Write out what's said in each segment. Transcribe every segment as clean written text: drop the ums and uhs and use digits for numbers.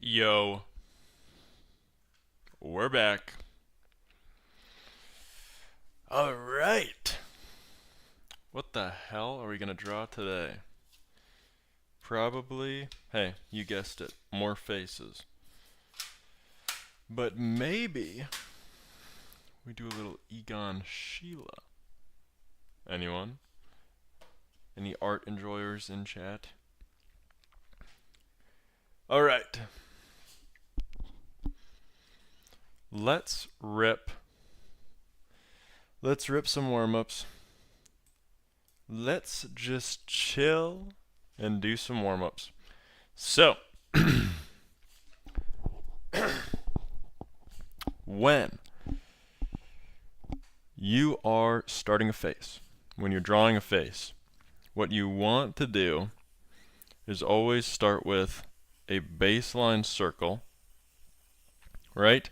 Yo, we're back. All right. What the hell are we going to draw today? Probably, hey, you guessed it, more faces. But maybe we do a little Egon Schiele. Anyone? Any art enjoyers in chat? All right. Let's rip some warm-ups. Let's just chill and do some warm-ups. So, when you are starting a face, when you're drawing a face, what you want to do is always start with a baseline circle, right?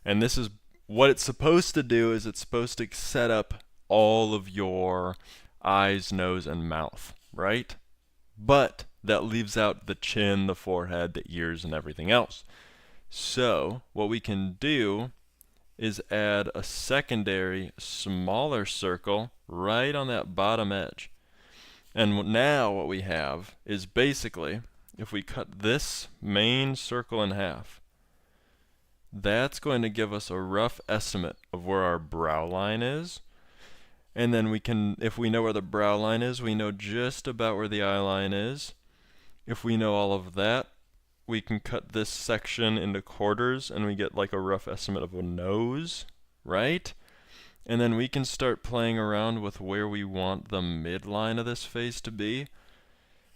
And this is what it's supposed to do is it's supposed to set up all of your eyes, nose, and mouth, right? But that leaves out the chin, the forehead, the ears, and everything else. So what we can do is add a secondary, smaller circle right on that bottom edge. And now what we have is basically, if we cut this main circle in half, that's going to give us a rough estimate of where our brow line is. And then we can, if we know where the brow line is, we know just about where the eye line is. If we know all of that, we can cut this section into quarters and we get like a rough estimate of a nose, right? And then we can start playing around with where we want the midline of this face to be.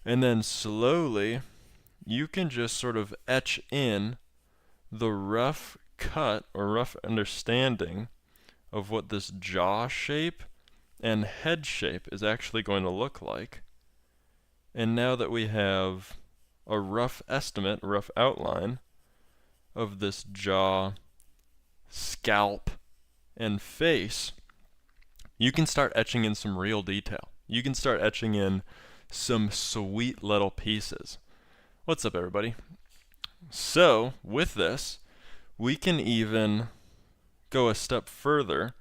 And then slowly, you can just sort of etch in the rough cut or rough understanding of what this jaw shape and head shape is actually going to look like. And now that we have a rough estimate, rough outline of this jaw, scalp, and face, you can start etching in some real detail. You can start etching in some sweet little pieces. What's up, everybody? So, with this, we can even go a step further,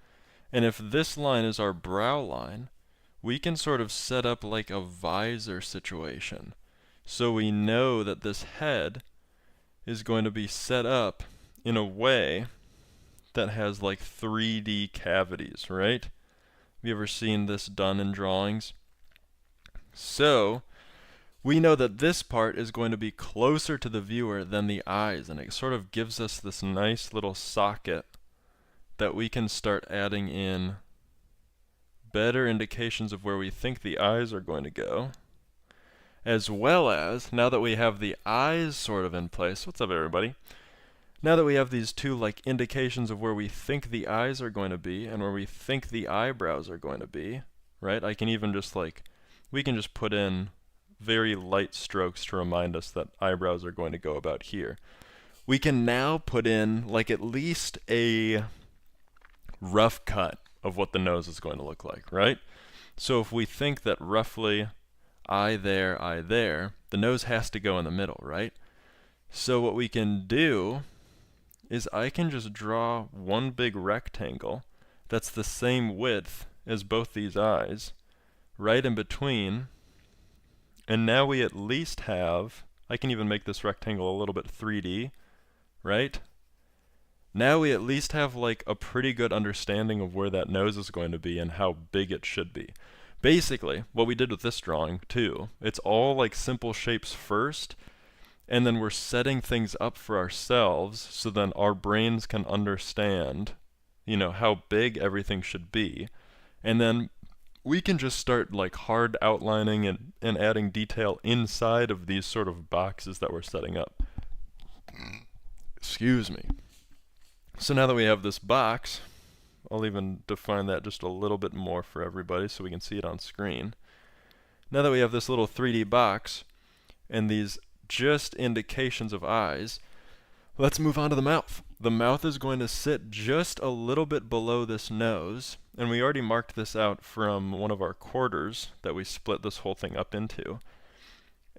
and if this line is our brow line, we can sort of set up like a visor situation. So we know that this head is going to be set up in a way that has like 3D cavities, right? Have you ever seen this done in drawings? So, we know that this part is going to be closer to the viewer than the eyes, and it sort of gives us this nice little socket that we can start adding in better indications of where we think the eyes are going to go. As well as, now that we have the eyes sort of in place, what's up everybody? Now that we have these two like indications of where we think the eyes are going to be and where we think the eyebrows are going to be, right? I can even just like, we can just put in very light strokes to remind us that eyebrows are going to go about here. We can now put in like at least a rough cut of what the nose is going to look like, right? So if we think that roughly eye there, the nose has to go in the middle, right? So what we can do is I can just draw one big rectangle that's the same width as both these eyes, right in between. And now we at least have, I can even make this rectangle a little bit 3D, right? Now we at least have like a pretty good understanding of where that nose is going to be and how big it should be. Basically, what we did with this drawing too, it's all like simple shapes first, and then we're setting things up for ourselves so then our brains can understand, how big everything should be. And then we can just start like hard outlining and adding detail inside of these sort of boxes that we're setting up. Excuse me. So now that we have this box, I'll even define that just a little bit more for everybody so we can see it on screen. Now that we have this little 3D box and these just indications of eyes, let's move on to the mouth. The mouth is going to sit just a little bit below this nose, and we already marked this out from one of our quarters that we split this whole thing up into.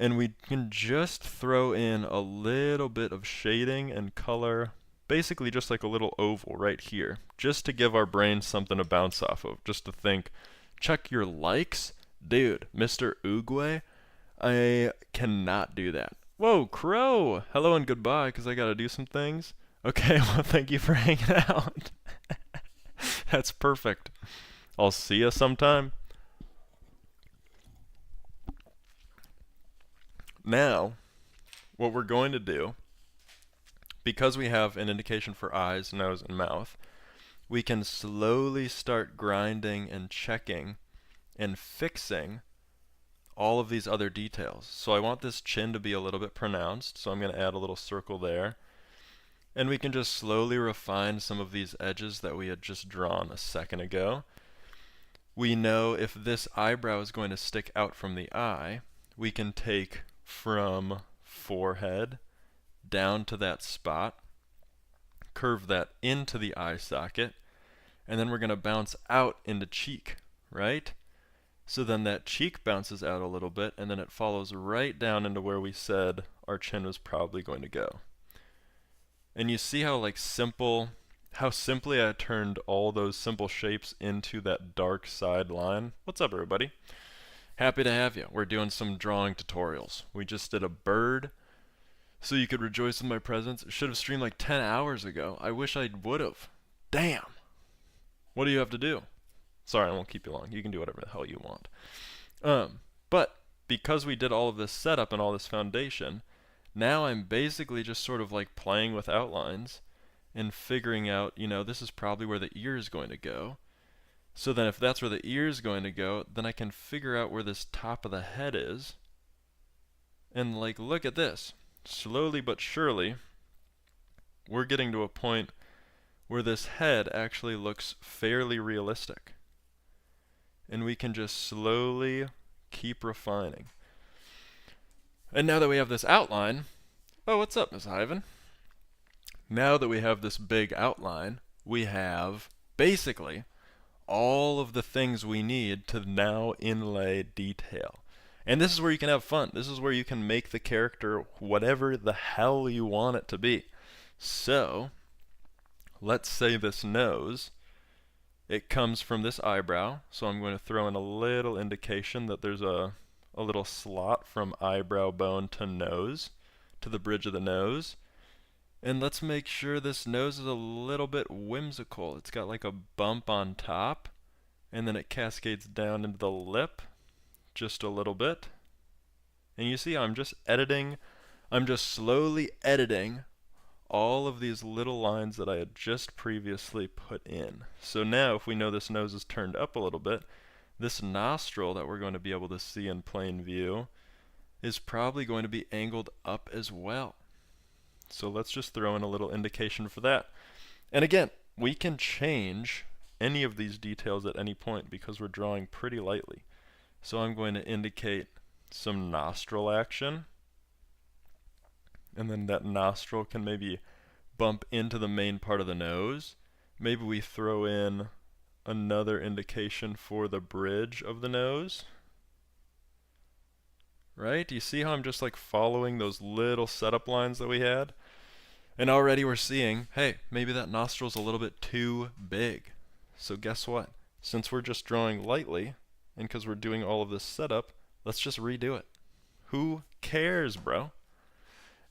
And we can just throw in a little bit of shading and color, basically just like a little oval right here, just to give our brain something to bounce off of, just to think, check your likes? Dude, Mr. Oogway, I cannot do that. Whoa, Crow! Hello and goodbye, because I gotta do some things. Okay, well, thank you for hanging out. That's perfect. I'll see you sometime. Now, what we're going to do, because we have an indication for eyes, nose, and mouth, we can slowly start grinding and checking and fixing all of these other details. So I want this chin to be a little bit pronounced, so I'm going to add a little circle there. And we can just slowly refine some of these edges that we had just drawn a second ago. We know if this eyebrow is going to stick out from the eye, we can take from forehead down to that spot, curve that into the eye socket, and then we're going to bounce out into cheek, right? So then that cheek bounces out a little bit, and then it follows right down into where we said our chin was probably going to go. And you see how how simply I turned all those simple shapes into that dark side line. What's up, everybody? Happy to have you. We're doing some drawing tutorials. We just did a bird, so you could rejoice in my presence. Should have streamed like 10 hours ago. I wish I would have. Damn. What do you have to do? Sorry, I won't keep you long. You can do whatever the hell you want. But because we did all of this setup and all this foundation, now I'm basically just sort of like playing with outlines and figuring out, this is probably where the ear is going to go. So then if that's where the ear is going to go, then I can figure out where this top of the head is. And like, look at this. Slowly but surely, we're getting to a point where this head actually looks fairly realistic. And we can just slowly keep refining. And now that we have this outline, oh, what's up, Miss Ivan? Now that we have this big outline, we have basically all of the things we need to now inlay detail. And this is where you can have fun. This is where you can make the character whatever the hell you want it to be. So, let's say this nose, it comes from this eyebrow, so I'm going to throw in a little indication that there's a little slot from eyebrow bone to nose, to the bridge of the nose. And let's make sure this nose is a little bit whimsical. It's got like a bump on top, and then it cascades down into the lip just a little bit. And you see I'm just slowly editing all of these little lines that I had just previously put in. So now if we know this nose is turned up a little bit, this nostril that we're going to be able to see in plain view is probably going to be angled up as well. So let's just throw in a little indication for that. And again, we can change any of these details at any point because we're drawing pretty lightly. So I'm going to indicate some nostril action. And then that nostril can maybe bump into the main part of the nose. Maybe we throw in another indication for the bridge of the nose. Right? Do you see how I'm just like following those little setup lines that we had? And already we're seeing, hey, maybe that nostril's a little bit too big. So guess what? Since we're just drawing lightly, and because we're doing all of this setup, let's just redo it. Who cares, bro?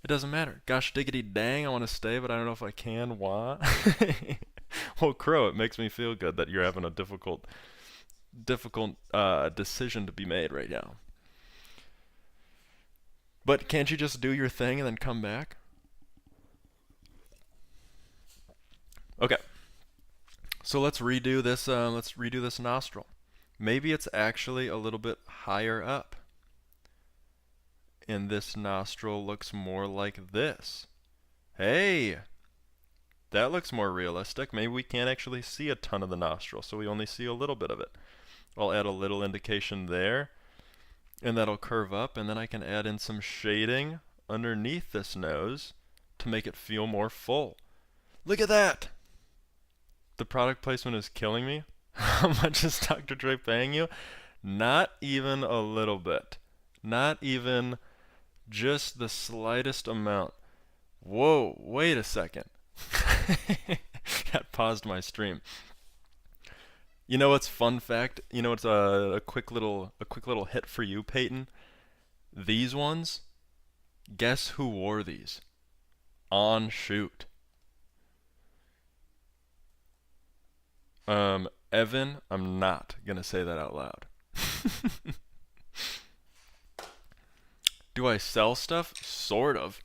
It doesn't matter. Gosh diggity dang, I want to stay, but I don't know if I can. Why? Well, Crow, it makes me feel good that you're having a difficult decision to be made right now. But can't you just do your thing and then come back? Okay. So let's redo this nostril. Maybe it's actually a little bit higher up. And this nostril looks more like this. Hey! That looks more realistic. Maybe we can't actually see a ton of the nostril, so we only see a little bit of it. I'll add a little indication there. And that'll curve up, and then I can add in some shading underneath this nose to make it feel more full. Look at that! The product placement is killing me. How much is Dr. Dre paying you? Not even a little bit. Not even Just the slightest amount. Whoa, wait a second. That paused my stream. You know what's fun fact? You know what's a quick little hit for you, Peyton? These ones, guess who wore these? On shoot. Evan, I'm not gonna say that out loud. Do I sell stuff? Sort of.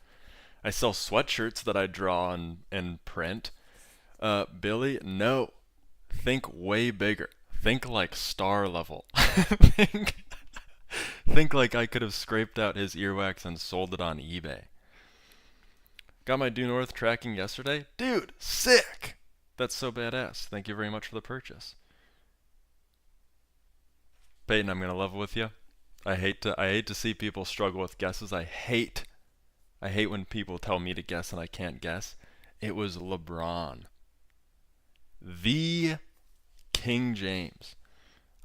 I sell sweatshirts that I draw and print. Billy, no. Think way bigger. Think like star level. think like I could have scraped out his earwax and sold it on eBay. Got my due north tracking yesterday? Dude, sick! That's so badass. Thank you very much for the purchase. Peyton, I'm gonna level with you. I hate to see people struggle with guesses. I hate when people tell me to guess and I can't guess. It was LeBron. The King James.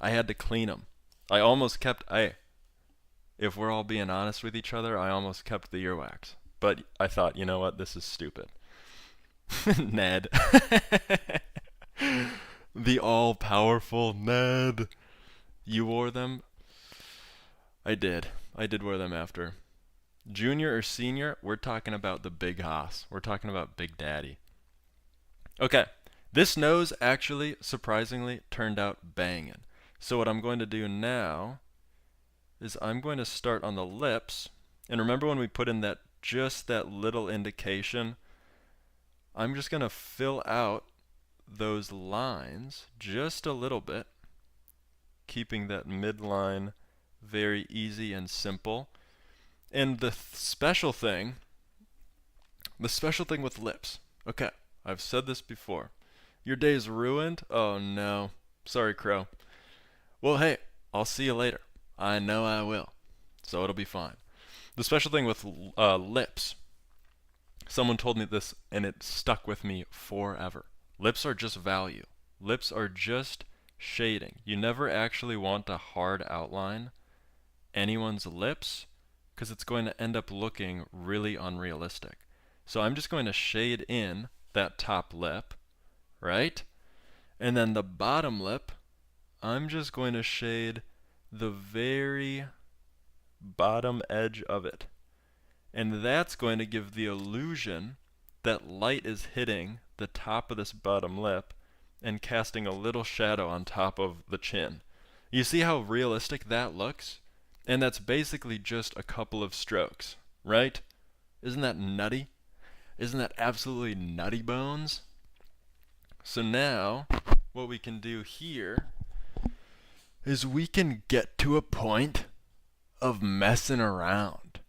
I had to clean him. I almost kept, if we're all being honest with each other, I almost kept the earwax. But I thought, you know what, this is stupid. Ned. The all-powerful Ned. You wore them? I did. I did wear them after. Junior or senior, we're talking about the big hoss. We're talking about Big Daddy. Okay. This nose actually, surprisingly, turned out banging. So what I'm going to do now is I'm going to start on the lips. And remember when we put in that just that little indication? I'm just going to fill out those lines just a little bit, keeping that midline very easy and simple. And the special thing with lips. Okay, I've said this before. Your day's ruined? Oh no. Sorry, Crow. Well, hey, I'll see you later. I know I will. So it'll be fine. The special thing with lips. Someone told me this and it stuck with me forever. Lips are just value. Lips are just shading. You never actually want a hard outline anyone's lips because it's going to end up looking really unrealistic. So I'm just going to shade in that top lip, right? And then the bottom lip, I'm just going to shade the very bottom edge of it. And that's going to give the illusion that light is hitting the top of this bottom lip and casting a little shadow on top of the chin. You see how realistic that looks? And that's basically just a couple of strokes, right? Isn't that nutty? Isn't that absolutely nutty bones? So now, what we can do here is we can get to a point of messing around.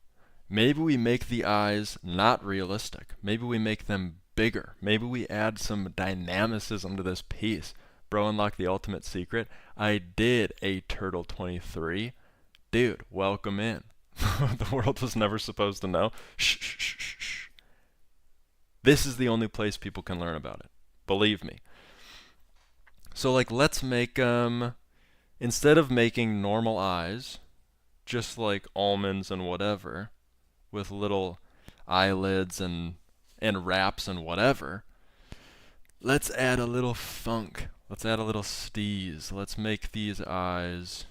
Maybe we make the eyes not realistic. Maybe we make them bigger. Maybe we add some dynamicism to this piece. Bro, unlock the ultimate secret. I did a Turtle 23. Dude, welcome in. The world was never supposed to know. Shh, shh, shh, shh, shh. This is the only place people can learn about it. Believe me. So, like, let's make, instead of making normal eyes, just like almonds and whatever, with little eyelids and wraps and whatever, let's add a little funk. Let's add a little steeze. Let's make these eyes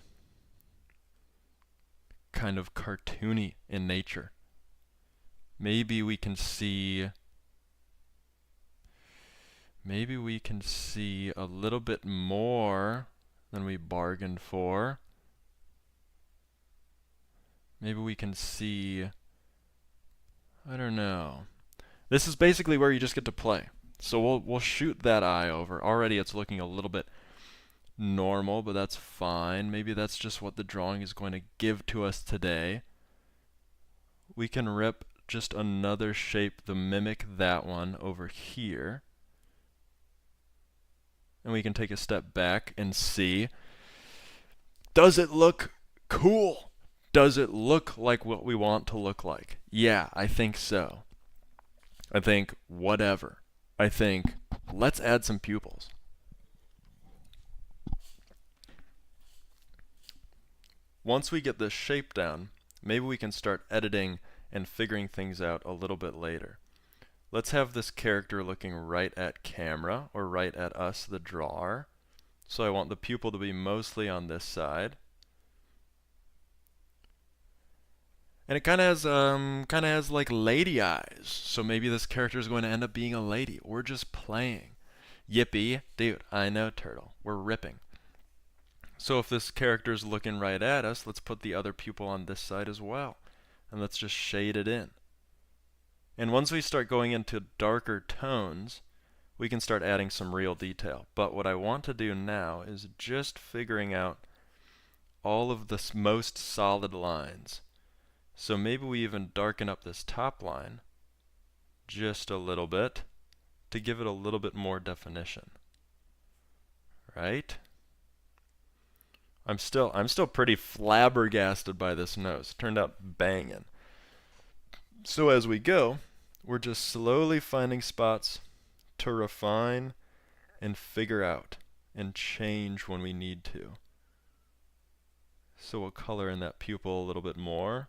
kind of cartoony in nature. Maybe we can see a little bit more than we bargained for. Maybe we can see, I don't know. This is basically where you just get to play. So we'll shoot that eye over. Already it's looking a little bit normal, but that's fine. Maybe that's just what the drawing is going to give to us today. We can rip just another shape to mimic that one over here. And we can take a step back and see, does it look cool? Does it look like what we want to look like? Yeah, I think so. I think whatever. I think let's add some pupils. Once we get this shape down, maybe we can start editing and figuring things out a little bit later. Let's have this character looking right at camera, or right at us, the drawer. So I want the pupil to be mostly on this side. And it kind of has like lady eyes. So maybe this character is going to end up being a lady. We're just playing. Yippee. Dude, I know, Turtle. We're ripping. So if this character is looking right at us, let's put the other pupil on this side as well. And let's just shade it in. And once we start going into darker tones, we can start adding some real detail. But what I want to do now is just figuring out all of the most solid lines. So maybe we even darken up this top line just a little bit to give it a little bit more definition. Right? I'm still pretty flabbergasted by this nose. Turned out banging. So as we go, we're just slowly finding spots to refine and figure out and change when we need to. So we'll color in that pupil a little bit more.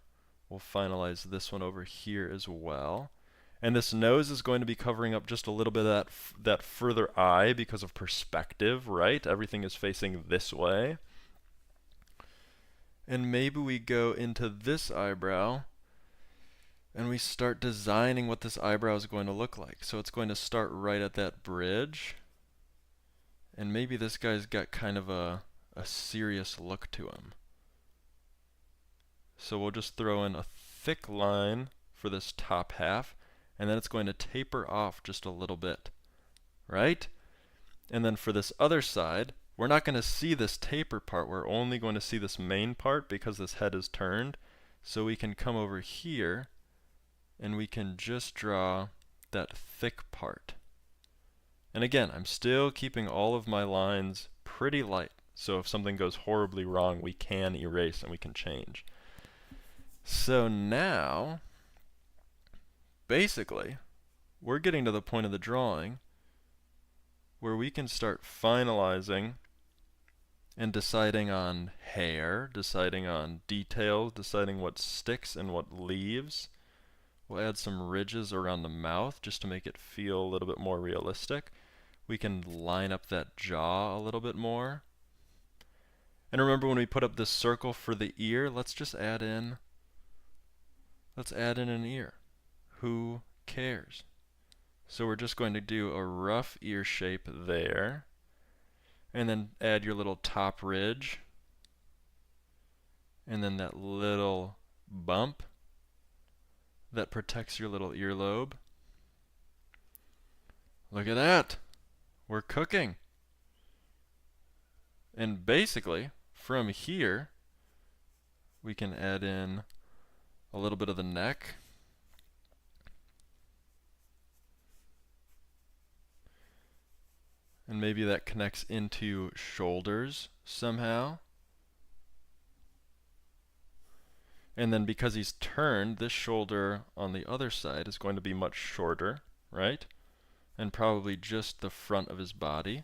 We'll finalize this one over here as well. And this nose is going to be covering up just a little bit of that further eye because of perspective, right? Everything is facing this way. And maybe we go into this eyebrow and we start designing what this eyebrow is going to look like. So it's going to start right at that bridge. And maybe this guy's got kind of a serious look to him. So we'll just throw in a thick line for this top half, and then it's going to taper off just a little bit, right? And then for this other side, we're not going to see this taper part. We're only going to see this main part because this head is turned. So we can come over here and we can just draw that thick part. And again, I'm still keeping all of my lines pretty light. So if something goes horribly wrong, we can erase and we can change. So now, basically, we're getting to the point of the drawing where we can start finalizing and deciding on hair, deciding on details, deciding what sticks and what leaves. We'll add some ridges around the mouth just to make it feel a little bit more realistic. We can line up that jaw a little bit more. And remember when we put up this circle for the ear, let's add in an ear. Who cares? So we're just going to do a rough ear shape there. And then add your little top ridge. And then that little bump that protects your little earlobe. Look at that! We're cooking! And basically, from here, we can add in a little bit of the neck. And maybe that connects into shoulders somehow. And then because he's turned, this shoulder on the other side is going to be much shorter, right? And probably just the front of his body.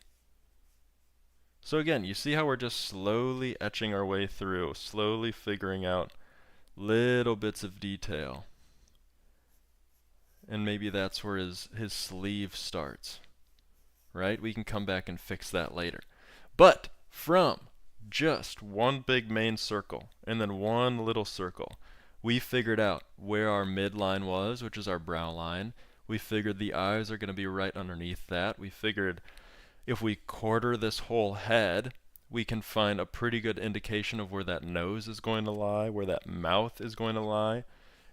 So again, you see how we're just slowly etching our way through, slowly figuring out little bits of detail. And maybe that's where his sleeve starts, right? We can come back and fix that later. But from just one big main circle and then one little circle, we figured out where our midline was, which is our brow line. We figured the eyes are going to be right underneath that. We figured if we quarter this whole head, we can find a pretty good indication of where that nose is going to lie, where that mouth is going to lie.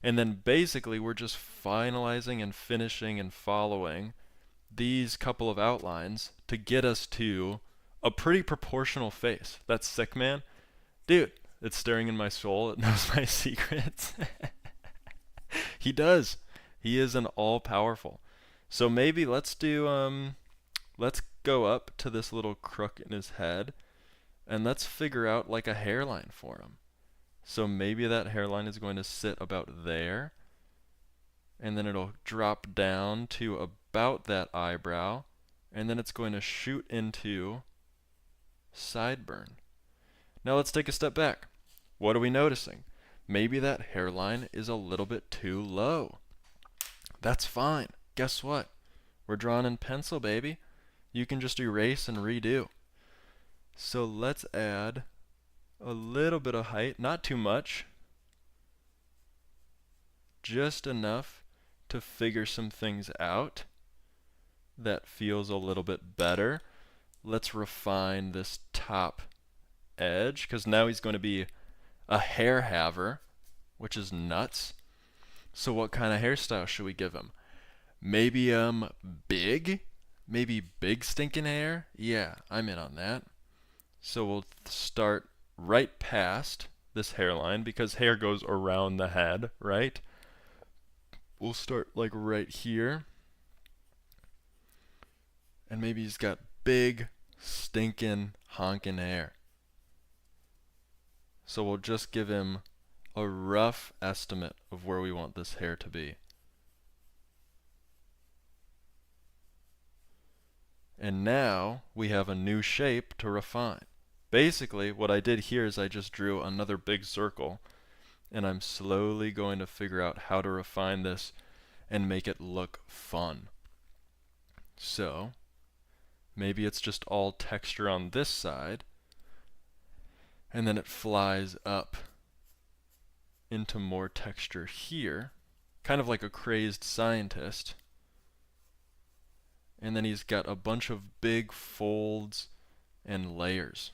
And then basically we're just finalizing and finishing and following these couple of outlines to get us to a pretty proportional face. That's sick, man. Dude, it's staring in my soul. It knows my secrets. He does. He is an all-powerful. So maybe let's go up to this little crook in his head and let's figure out like a hairline for him. So maybe that hairline is going to sit about there, and then it'll drop down to about that eyebrow, and then it's going to shoot into sideburn. Now let's take a step back. What are we noticing? Maybe that hairline is a little bit too low. That's fine. Guess what? We're drawing in pencil, baby. You can just erase and redo. So let's add a little bit of height, not too much, just enough to figure some things out. That feels a little bit better. Let's refine this top edge, because now he's going to be a hair haver, which is nuts. So what kind of hairstyle should we give him? Maybe big? Maybe big stinking hair? Yeah, I'm in on that. So we'll start right past this hairline, because hair goes around the head, right? We'll start like right here. And maybe he's got big, stinking, honking hair. So we'll just give him a rough estimate of where we want this hair to be. And now we have a new shape to refine. Basically, what I did here is I just drew another big circle, and I'm slowly going to figure out how to refine this and make it look fun. So maybe it's just all texture on this side, and then it flies up into more texture here, kind of like a crazed scientist. And then he's got a bunch of big folds and layers.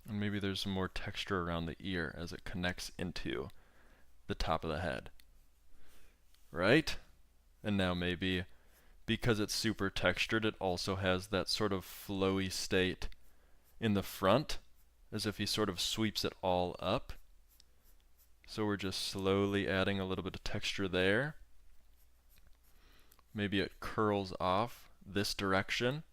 And maybe there's some more texture around the ear as it connects into the top of the head. Right? And now maybe, because it's super textured, it also has that sort of flowy state in the front, as if he sort of sweeps it all up. So we're just slowly adding a little bit of texture there. Maybe it curls off this direction.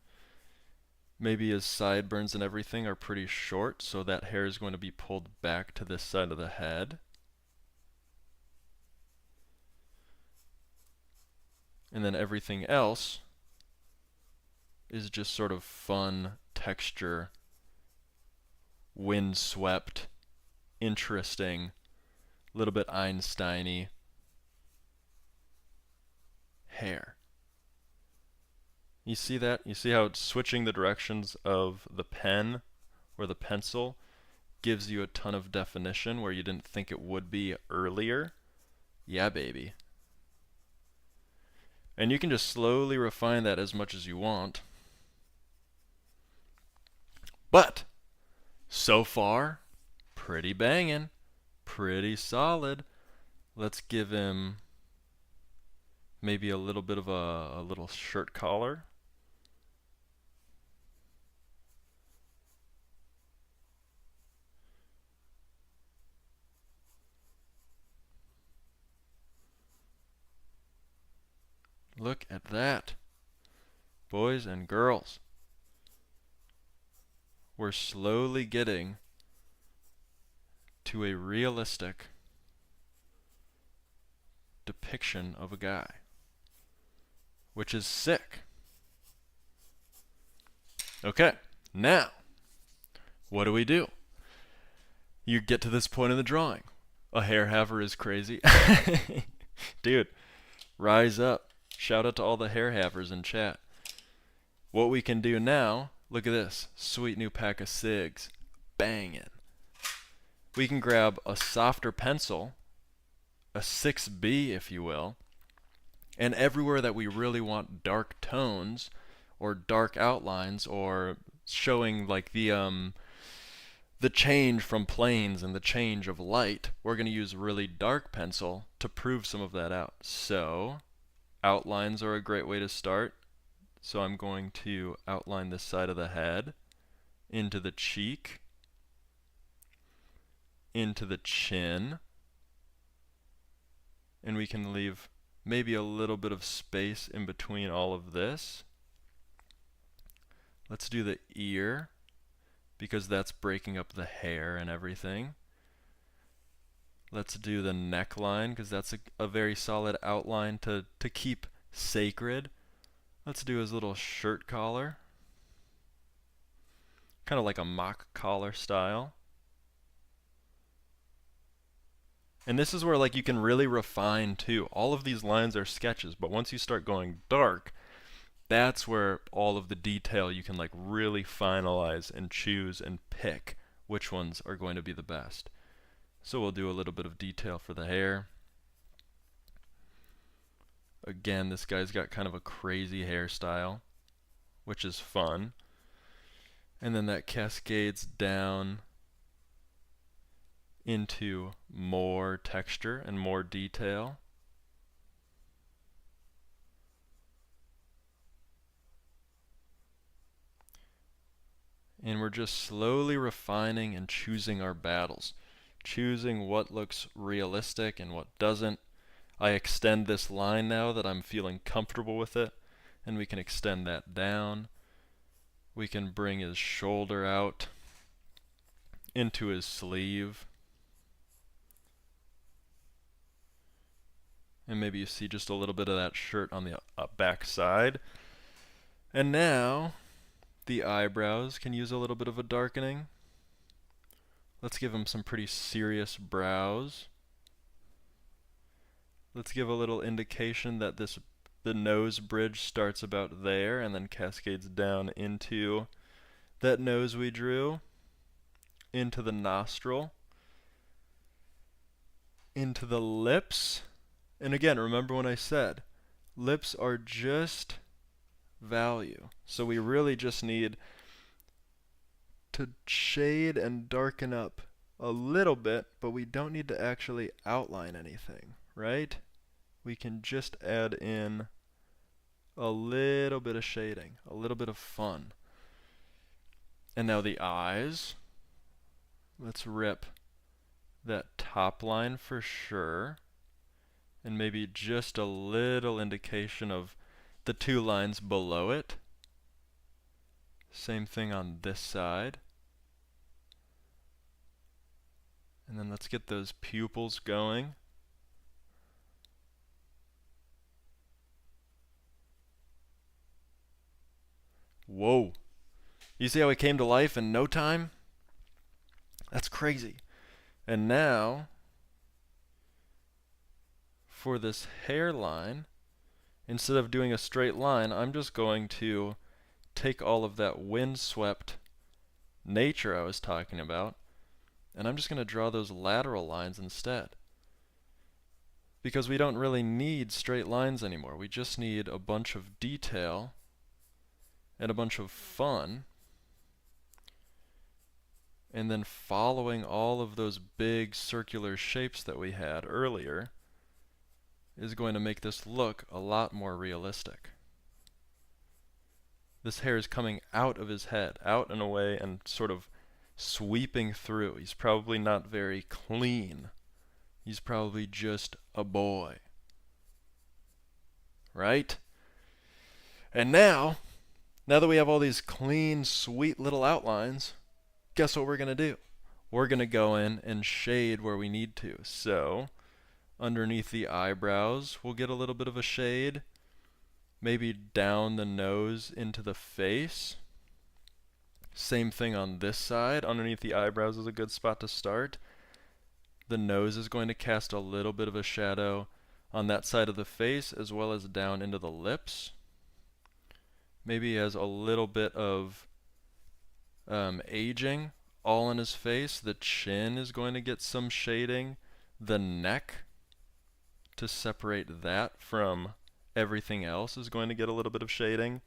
Maybe his sideburns and everything are pretty short, so that hair is going to be pulled back to this side of the head. And then everything else is just sort of fun texture, windswept, interesting, a little bit Einstein-y hair. You see that? You see how it's switching the directions of the pen or the pencil gives you a ton of definition where you didn't think it would be earlier? Yeah, baby. And you can just slowly refine that as much as you want. But so far, pretty banging, pretty solid. Let's give him maybe a little bit of a little shirt collar. Look at that. Boys and girls, we're slowly getting to a realistic depiction of a guy, which is sick. Okay, now, what do we do? You get to this point in the drawing. A hair haver is crazy. Dude, rise up. Shout out to all the hair havers in chat. What we can do now, look at this. Sweet new pack of cigs. Bangin'. We can grab a softer pencil, a 6B if you will, and everywhere that we really want dark tones or dark outlines or showing like the change from planes and the change of light, we're going to use really dark pencil to prove some of that out. So outlines are a great way to start. So I'm going to outline this side of the head, into the cheek, into the chin, and we can leave maybe a little bit of space in between all of this. Let's do the ear, because that's breaking up the hair and everything. Let's do the neckline, because that's a very solid outline to keep sacred. Let's do his little shirt collar. kind of like a mock collar style. And this is where like you can really refine too. All of these lines are sketches, but once you start going dark, that's where all of the detail you can like really finalize and choose and pick which ones are going to be the best. So we'll do a little bit of detail for the hair. Again, this guy's got kind of a crazy hairstyle, which is fun. And then that cascades down into more texture and more detail. And we're just slowly refining and choosing our battles, choosing what looks realistic and what doesn't. I extend this line now that I'm feeling comfortable with it, and we can extend that down. We can bring his shoulder out into his sleeve. And maybe you see just a little bit of that shirt on the back side. And now the eyebrows can use a little bit of a darkening. Let's give him some pretty serious brows. Let's give a little indication that the nose bridge starts about there and then cascades down into that nose we drew, into the nostril, into the lips. And again, remember when I said lips are just value. So we really just need to shade and darken up a little bit, but we don't need to actually outline anything, right? We can just add in a little bit of shading, a little bit of fun. And now the eyes. Let's rip that top line for sure, and maybe just a little indication of the two lines below it. Same thing on this side. And then let's get those pupils going. Whoa. You see how it came to life in no time? That's crazy. And now, for this hairline, instead of doing a straight line, I'm just going to take all of that windswept nature I was talking about, and I'm just going to draw those lateral lines instead. Because we don't really need straight lines anymore. We just need a bunch of detail and a bunch of fun. And then following all of those big circular shapes that we had earlier is going to make this look a lot more realistic. This hair is coming out of his head, out and away, and sort of sweeping through. He's probably not very clean. He's probably just a boy. Right? And now that we have all these clean, sweet little outlines, guess what we're going to do? We're going to go in and shade where we need to. So, underneath the eyebrows, we'll get a little bit of a shade. Maybe down the nose into the face. Same thing on this side. Underneath the eyebrows is a good spot to start. The nose is going to cast a little bit of a shadow on that side of the face as well as down into the lips. Maybe he has a little bit of aging all in his face. The chin is going to get some shading. The neck, to separate that from everything else, is going to get a little bit of shading.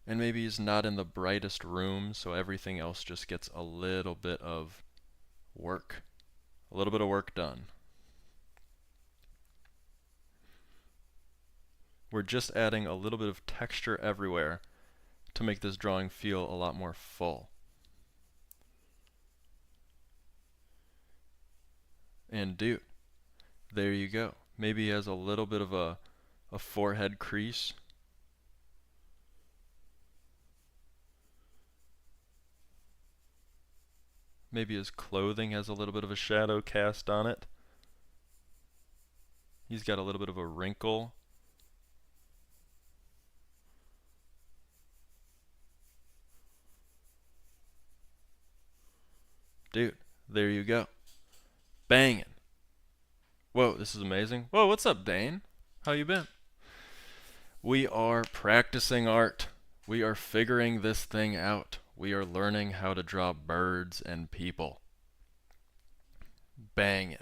And maybe he's not in the brightest room, so everything else just gets a little bit of work. A little bit of work done. We're just adding a little bit of texture everywhere to make this drawing feel a lot more full. And dude, there you go. Maybe he has a little bit of a forehead crease. Maybe his clothing has a little bit of a shadow cast on it. He's got a little bit of a wrinkle. Dude, there you go. Banging. Whoa, this is amazing. Whoa, what's up, Dane? How you been? We are practicing art. We are figuring this thing out. We are learning how to draw birds and people. Banging.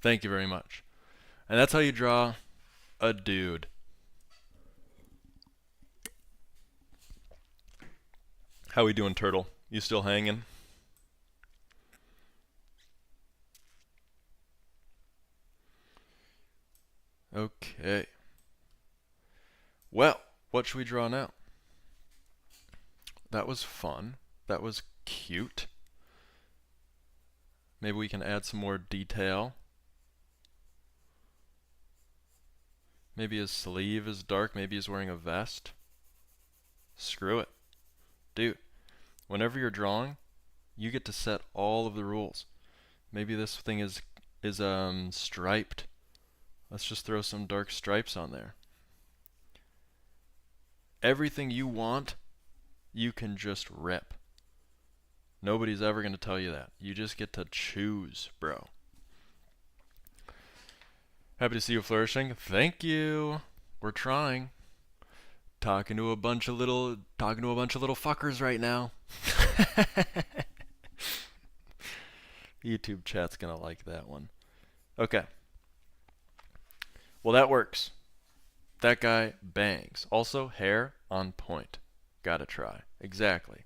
Thank you very much. And that's how you draw a dude. How we doing, Turtle? You still hanging? Okay. Well, what should we draw now? That was fun. That was cute. Maybe we can add some more detail. Maybe his sleeve is dark. Maybe he's wearing a vest. Screw it. Dude, whenever you're drawing, you get to set all of the rules. Maybe this thing is striped. Let's just throw some dark stripes on there. Everything you want, you can just rip. Nobody's ever going to tell you that. You just get to choose, bro. Happy to see you flourishing. Thank you. We're trying. Talking to a bunch of little fuckers right now. YouTube chat's gonna like that one. Okay. Well, that works. That guy bangs. Also, hair on point. Gotta try. Exactly.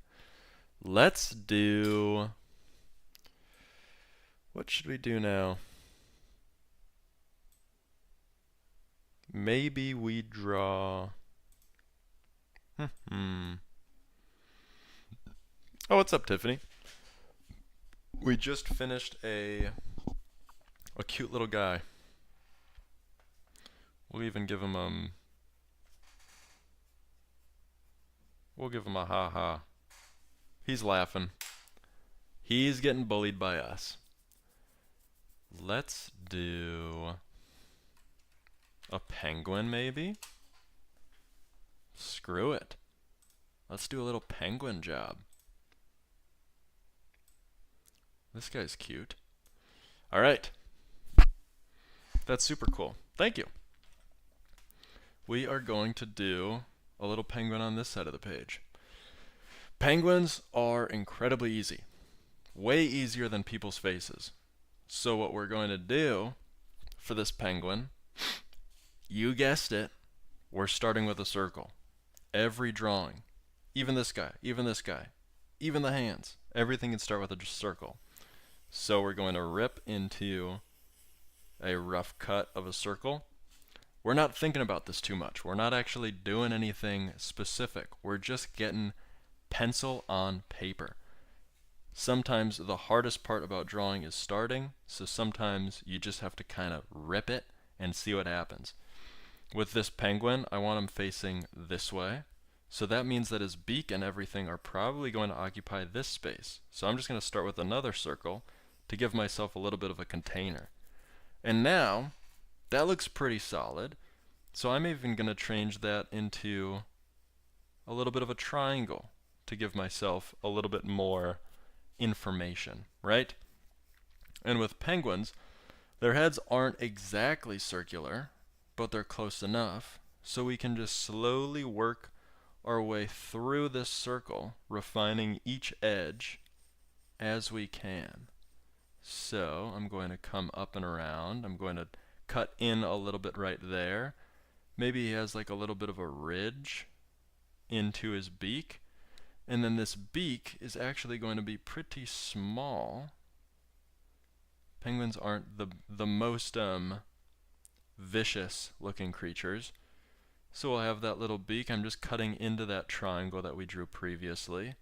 Let's do... What should we do now? Maybe we draw... Oh, what's up, Tiffany? We just finished a cute little guy. We'll even give him we'll give him a ha-ha. He's laughing. He's getting bullied by us. Let's do a penguin, maybe? Screw it. Let's do a little penguin job. This guy's cute. Alright. That's super cool. Thank you. We are going to do a little penguin on this side of the page. Penguins are incredibly easy. Way easier than people's faces. So what we're going to do for this penguin, you guessed it, we're starting with a circle. Every drawing, even this guy, even this guy, even the hands, everything can start with a circle. So we're going to rip into a rough cut of a circle. We're not thinking about this too much. We're not actually doing anything specific. We're just getting pencil on paper. Sometimes the hardest part about drawing is starting, so sometimes you just have to kind of rip it and see what happens. With this penguin, I want him facing this way. So that means that his beak and everything are probably going to occupy this space. So I'm just going to start with another circle to give myself a little bit of a container. And now, that looks pretty solid. So I'm even going to change that into a little bit of a triangle to give myself a little bit more information, right? And with penguins, their heads aren't exactly circular, but they're close enough, so we can just slowly work our way through this circle, refining each edge as we can. So I'm going to come up and around. I'm going to cut in a little bit right there. Maybe he has like a little bit of a ridge into his beak. And then this beak is actually going to be pretty small. Penguins aren't the most vicious looking creatures. So we'll have that little beak. I'm just cutting into that triangle that we drew previously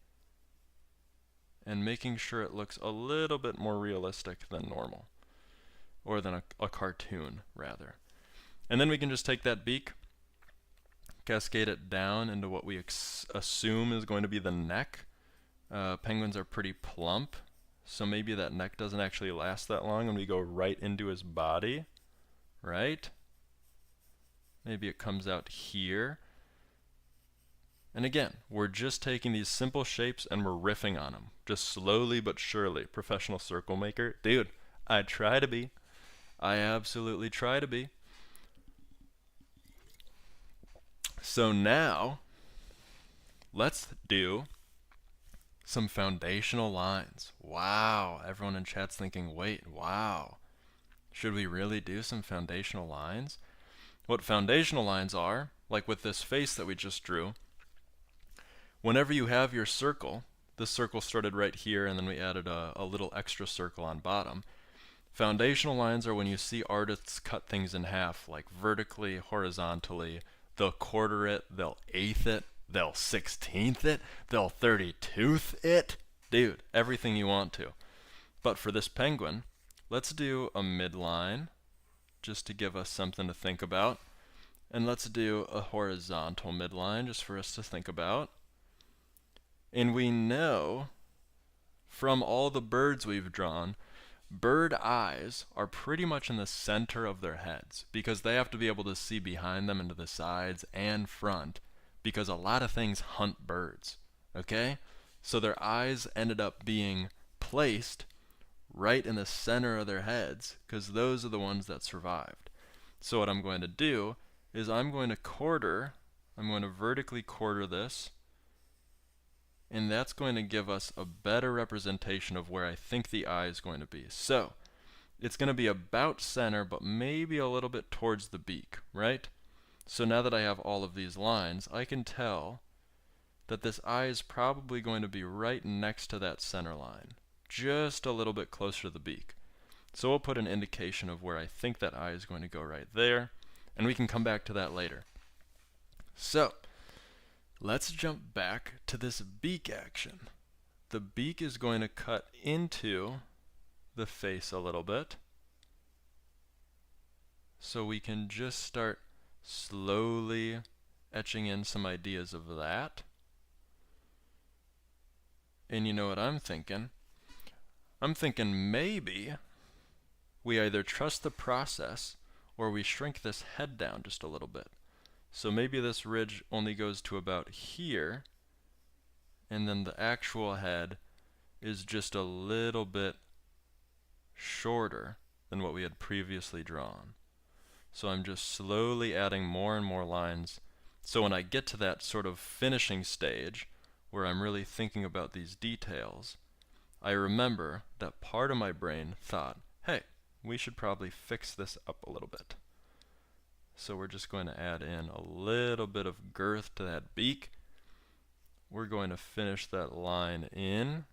and making sure it looks a little bit more realistic than normal, or than a cartoon rather. And then we can just take that beak, cascade it down into what we assume is going to be the neck. Penguins are pretty plump, so maybe that neck doesn't actually last that long and we go right into his body, right? Maybe it comes out here. And again, we're just taking these simple shapes and we're riffing on them. Just slowly but surely. Professional circle maker. Dude, I try to be. I absolutely try to be. So now, let's do some foundational lines. Wow, everyone in chat's thinking, wait, wow. Should we really do some foundational lines? What foundational lines are, like with this face that we just drew, whenever you have your circle, this circle started right here and then we added a little extra circle on bottom. Foundational lines are when you see artists cut things in half, like vertically, horizontally. They'll quarter it, they'll eighth it, they'll 16th it, they'll 32th it. Dude, everything you want to. But for this penguin, let's do a midline, just to give us something to think about. And let's do a horizontal midline, just for us to think about. And we know from all the birds we've drawn, bird eyes are pretty much in the center of their heads because they have to be able to see behind them and to the sides and front because a lot of things hunt birds, okay? So their eyes ended up being placed right in the center of their heads because those are the ones that survived. So what I'm going to do is I'm going to vertically quarter this, and that's going to give us a better representation of where I think the eye is going to be. So it's going to be about center, but maybe a little bit towards the beak, right? So now that I have all of these lines, I can tell that this eye is probably going to be right next to that center line, just a little bit closer to the beak. So we'll put an indication of where I think that eye is going to go right there, and we can come back to that later. So let's jump back to this beak action. The beak is going to cut into the face a little bit. So we can just start slowly etching in some ideas of that. And you know what I'm thinking? I'm thinking maybe we either trust the process or we shrink this head down just a little bit. So maybe this ridge only goes to about here, and then the actual head is just a little bit shorter than what we had previously drawn. So I'm just slowly adding more and more lines. So when I get to that sort of finishing stage, where I'm really thinking about these details, I remember that part of my brain thought, hey, we should probably fix this up a little bit. So we're just going to add in a little bit of girth to that beak. We're going to finish that line in.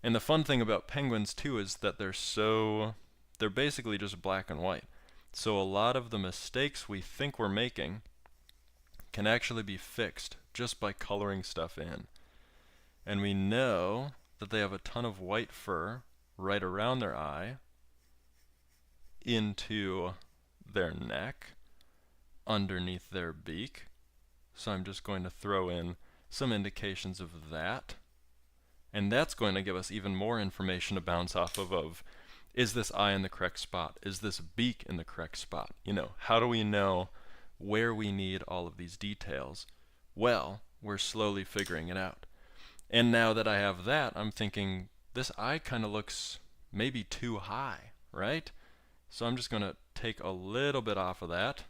And the fun thing about penguins too is that they're basically just black and white. So a lot of the mistakes we think we're making can actually be fixed just by coloring stuff in. And we know that they have a ton of white fur right around their eye, into their neck, underneath their beak. So I'm just going to throw in some indications of that. And that's going to give us even more information to bounce off of is this eye in the correct spot? Is this beak in the correct spot? You know, how do we know where we need all of these details? Well, we're slowly figuring it out. And now that I have that, I'm thinking this eye kind of looks maybe too high, right? So I'm just going to take a little bit off of that.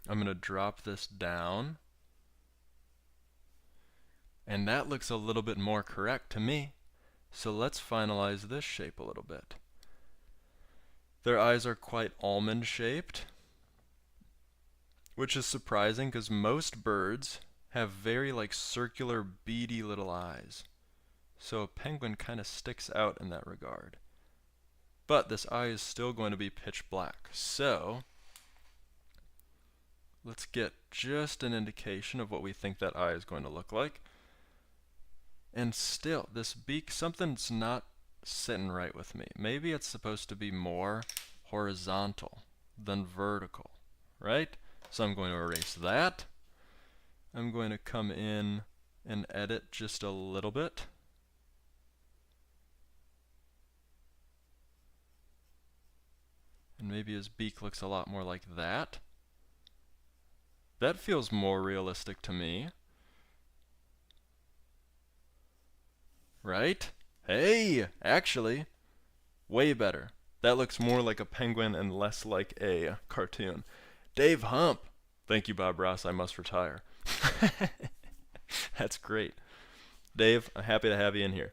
I'm going to drop this down. And that looks a little bit more correct to me. So let's finalize this shape a little bit. Their eyes are quite almond shaped, which is surprising because most birds have very like circular beady little eyes. So a penguin kind of sticks out in that regard. But this eye is still going to be pitch black. So let's get just an indication of what we think that eye is going to look like. And still, this beak, something's not sitting right with me. Maybe it's supposed to be more horizontal than vertical, right? So I'm going to erase that. I'm going to come in and edit just a little bit. And maybe his beak looks a lot more like that. That feels more realistic to me. Right? Hey, actually, way better. That looks more like a penguin and less like a cartoon. Dave Hump. Thank you, Bob Ross. I must retire. That's great. Dave, I'm happy to have you in here.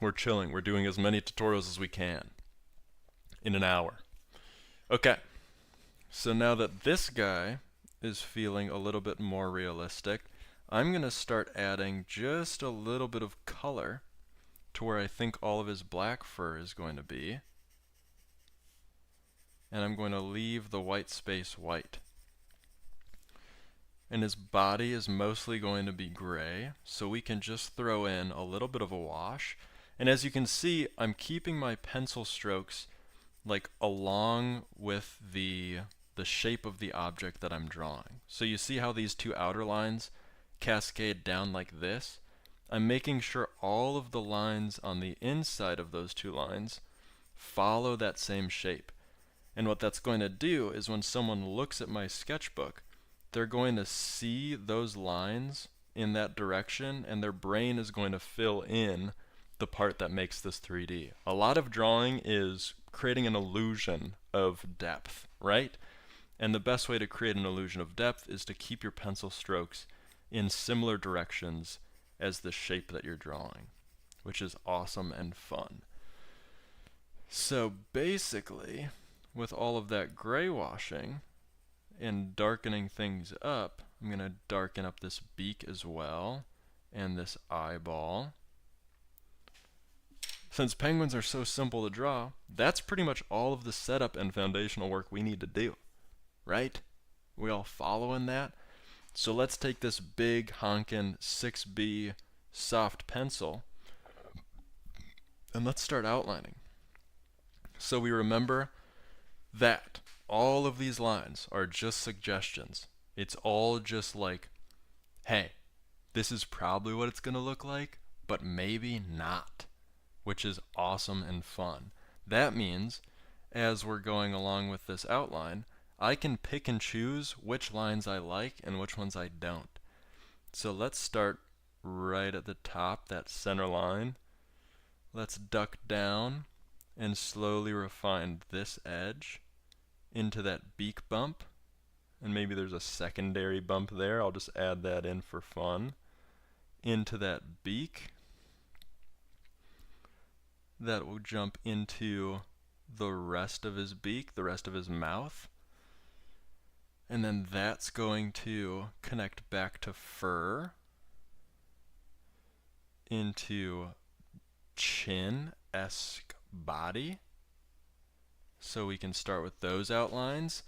We're chilling. We're doing as many tutorials as we can in an hour. Okay. So now that this guy is feeling a little bit more realistic, I'm going to start adding just a little bit of color to where I think all of his black fur is going to be. And I'm going to leave the white space white. And his body is mostly going to be gray, so we can just throw in a little bit of a wash. And as you can see, I'm keeping my pencil strokes like along with the shape of the object that I'm drawing. So you see how these two outer lines cascade down like this? I'm making sure all of the lines on the inside of those two lines follow that same shape. And what that's going to do is when someone looks at my sketchbook, they're going to see those lines in that direction, and their brain is going to fill in the part that makes this 3D. A lot of drawing is creating an illusion of depth, right? And the best way to create an illusion of depth is to keep your pencil strokes in similar directions as the shape that you're drawing, which is awesome and fun. So basically, with all of that gray washing and darkening things up, I'm going to darken up this beak as well and this eyeball. Since penguins are so simple to draw, that's pretty much all of the setup and foundational work we need to do, right? We all following that? So let's take this big honkin' 6B soft pencil and let's start outlining. So we remember that all of these lines are just suggestions. It's all just like, hey, this is probably what it's going to look like, but maybe not, which is awesome and fun. That means, as we're going along with this outline, I can pick and choose which lines I like and which ones I don't. So let's start right at the top, that center line. Let's duck down and slowly refine this edge into that beak bump. And maybe there's a secondary bump there. I'll just add that in for fun. Into that beak. That will jump into the rest of his beak, the rest of his mouth. And then that's going to connect back to fur, into chin-esque body. So we can start with those outlines.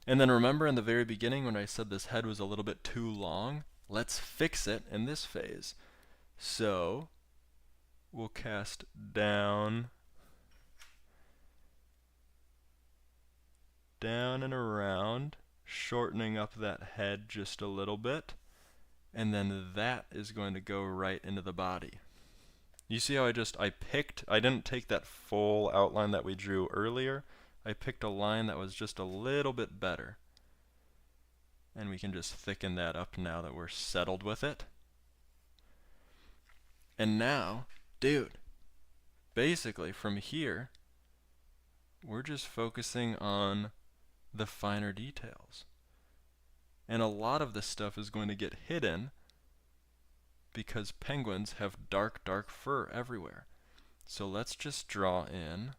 And then remember in the very beginning when I said this head was a little bit too long? Let's fix it in this phase. So we'll cast down and around, shortening up that head just a little bit, and then that is going to go right into the body. You see how I didn't take that full outline that we drew earlier. I picked a line that was just a little bit better. And we can just thicken that up now that we're settled with it. And now, dude, basically from here, we're just focusing on the finer details. And a lot of this stuff is going to get hidden because penguins have dark, dark fur everywhere. So let's just draw in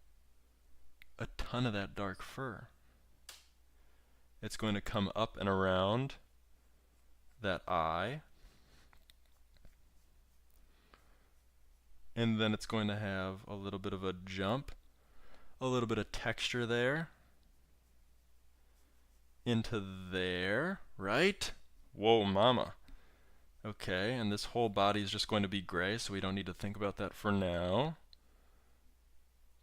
a ton of that dark fur. It's going to come up and around that eye. And then it's going to have a little bit of a jump, a little bit of texture there. Into there, right? Whoa, mama. Okay, and this whole body is just going to be gray, so we don't need to think about that for now.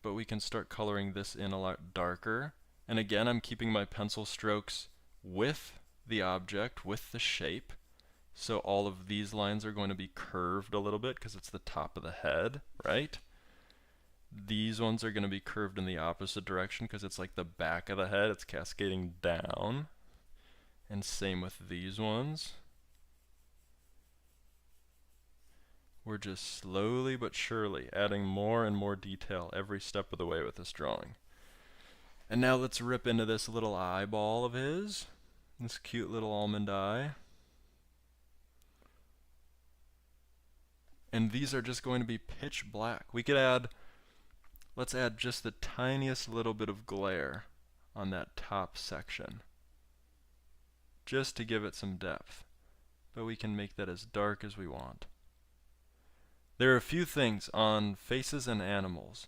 But we can start coloring this in a lot darker. And again, I'm keeping my pencil strokes with the object, with the shape. So all of these lines are going to be curved a little bit because it's the top of the head, right? these ones are going to be curved in the opposite direction because it's like the back of the head. It's cascading down. And same with these ones. We're just slowly but surely adding more and more detail every step of the way with this drawing. And now let's rip into this little eyeball of his. This cute little almond eye. And these are just going to be pitch black. We could add, let's add just the tiniest little bit of glare on that top section, just to give it some depth. But we can make that as dark as we want. There are a few things on faces and animals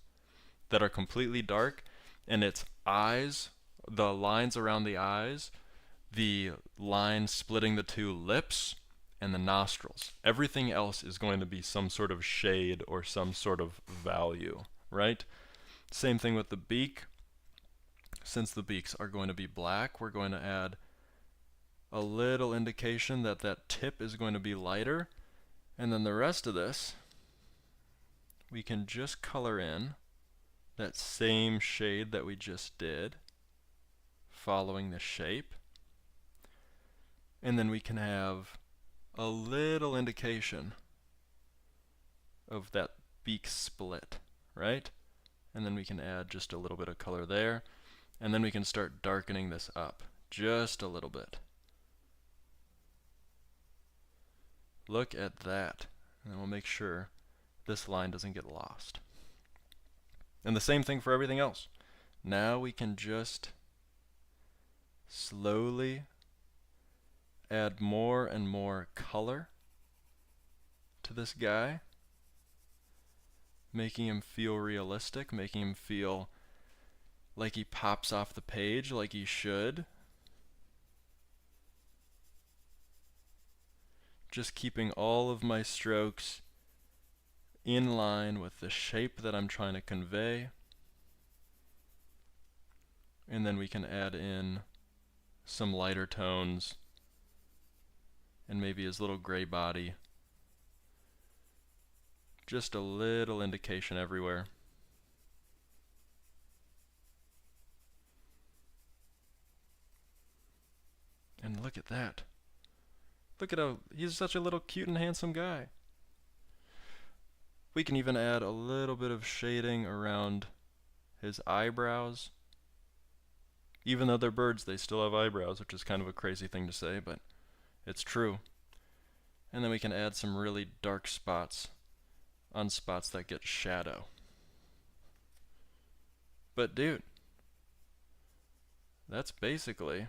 that are completely dark, and it's eyes, the lines around the eyes, the line splitting the two lips, and the nostrils. Everything else is going to be some sort of shade or some sort of value, right? Same thing with the beak. Since the beaks are going to be black, we're going to add a little indication that that tip is going to be lighter, and then the rest of this we can just color in that same shade that we just did, following the shape. And then we can have a little indication of that beak split, right? And then we can add just a little bit of color there, and then we can start darkening this up just a little bit. Look at that, and we'll make sure this line doesn't get lost. And the same thing for everything else. Now we can just slowly add more and more color to this guy, making him feel realistic, making him feel like he pops off the page like he should. Just keeping all of my strokes in line with the shape that I'm trying to convey. And then we can add in some lighter tones and maybe his little gray body. Just a little indication everywhere. And look at that. Look at how he's such a little cute and handsome guy. We can even add a little bit of shading around his eyebrows. Even though they're birds, they still have eyebrows, which is kind of a crazy thing to say, but it's true. And then we can add some really dark spots on spots that get shadow. But dude, that's basically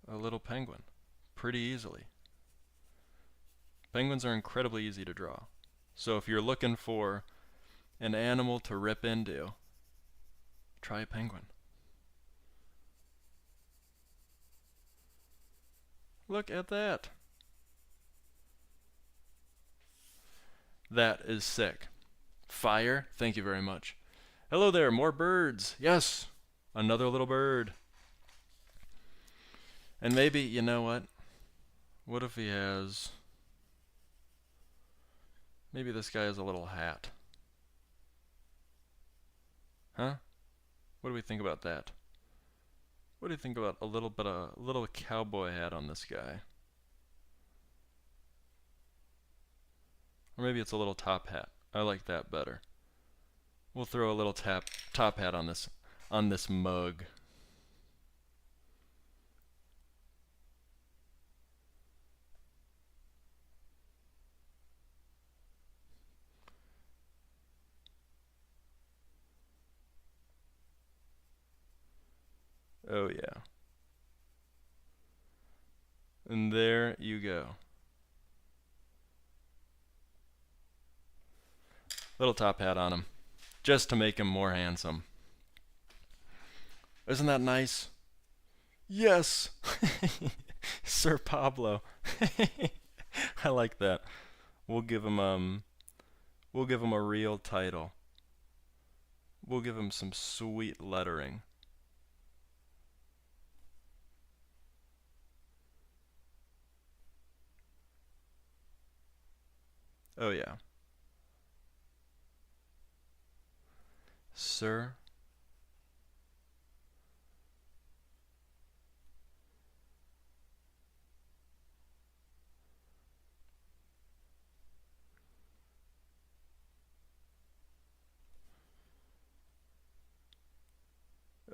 a little penguin, pretty easily. Penguins are incredibly easy to draw. So if you're looking for an animal to rip into, try a penguin. Look at that. That is sick. Fire, thank you very much. Hello there, more birds. Yes, another little bird. And maybe, you know what? What if he has... Maybe this guy has a little hat. Huh? What do we think about that? What do you think about a little cowboy hat on this guy? Or maybe it's a little top hat. I like that better. We'll throw a little top hat on this mug. Oh yeah. And there you go. Little top hat on him, just to make him more handsome. Isn't that nice? Yes! Sir Pablo. I like that. We'll give him a real title. We'll give him some sweet lettering. Oh yeah. Sir.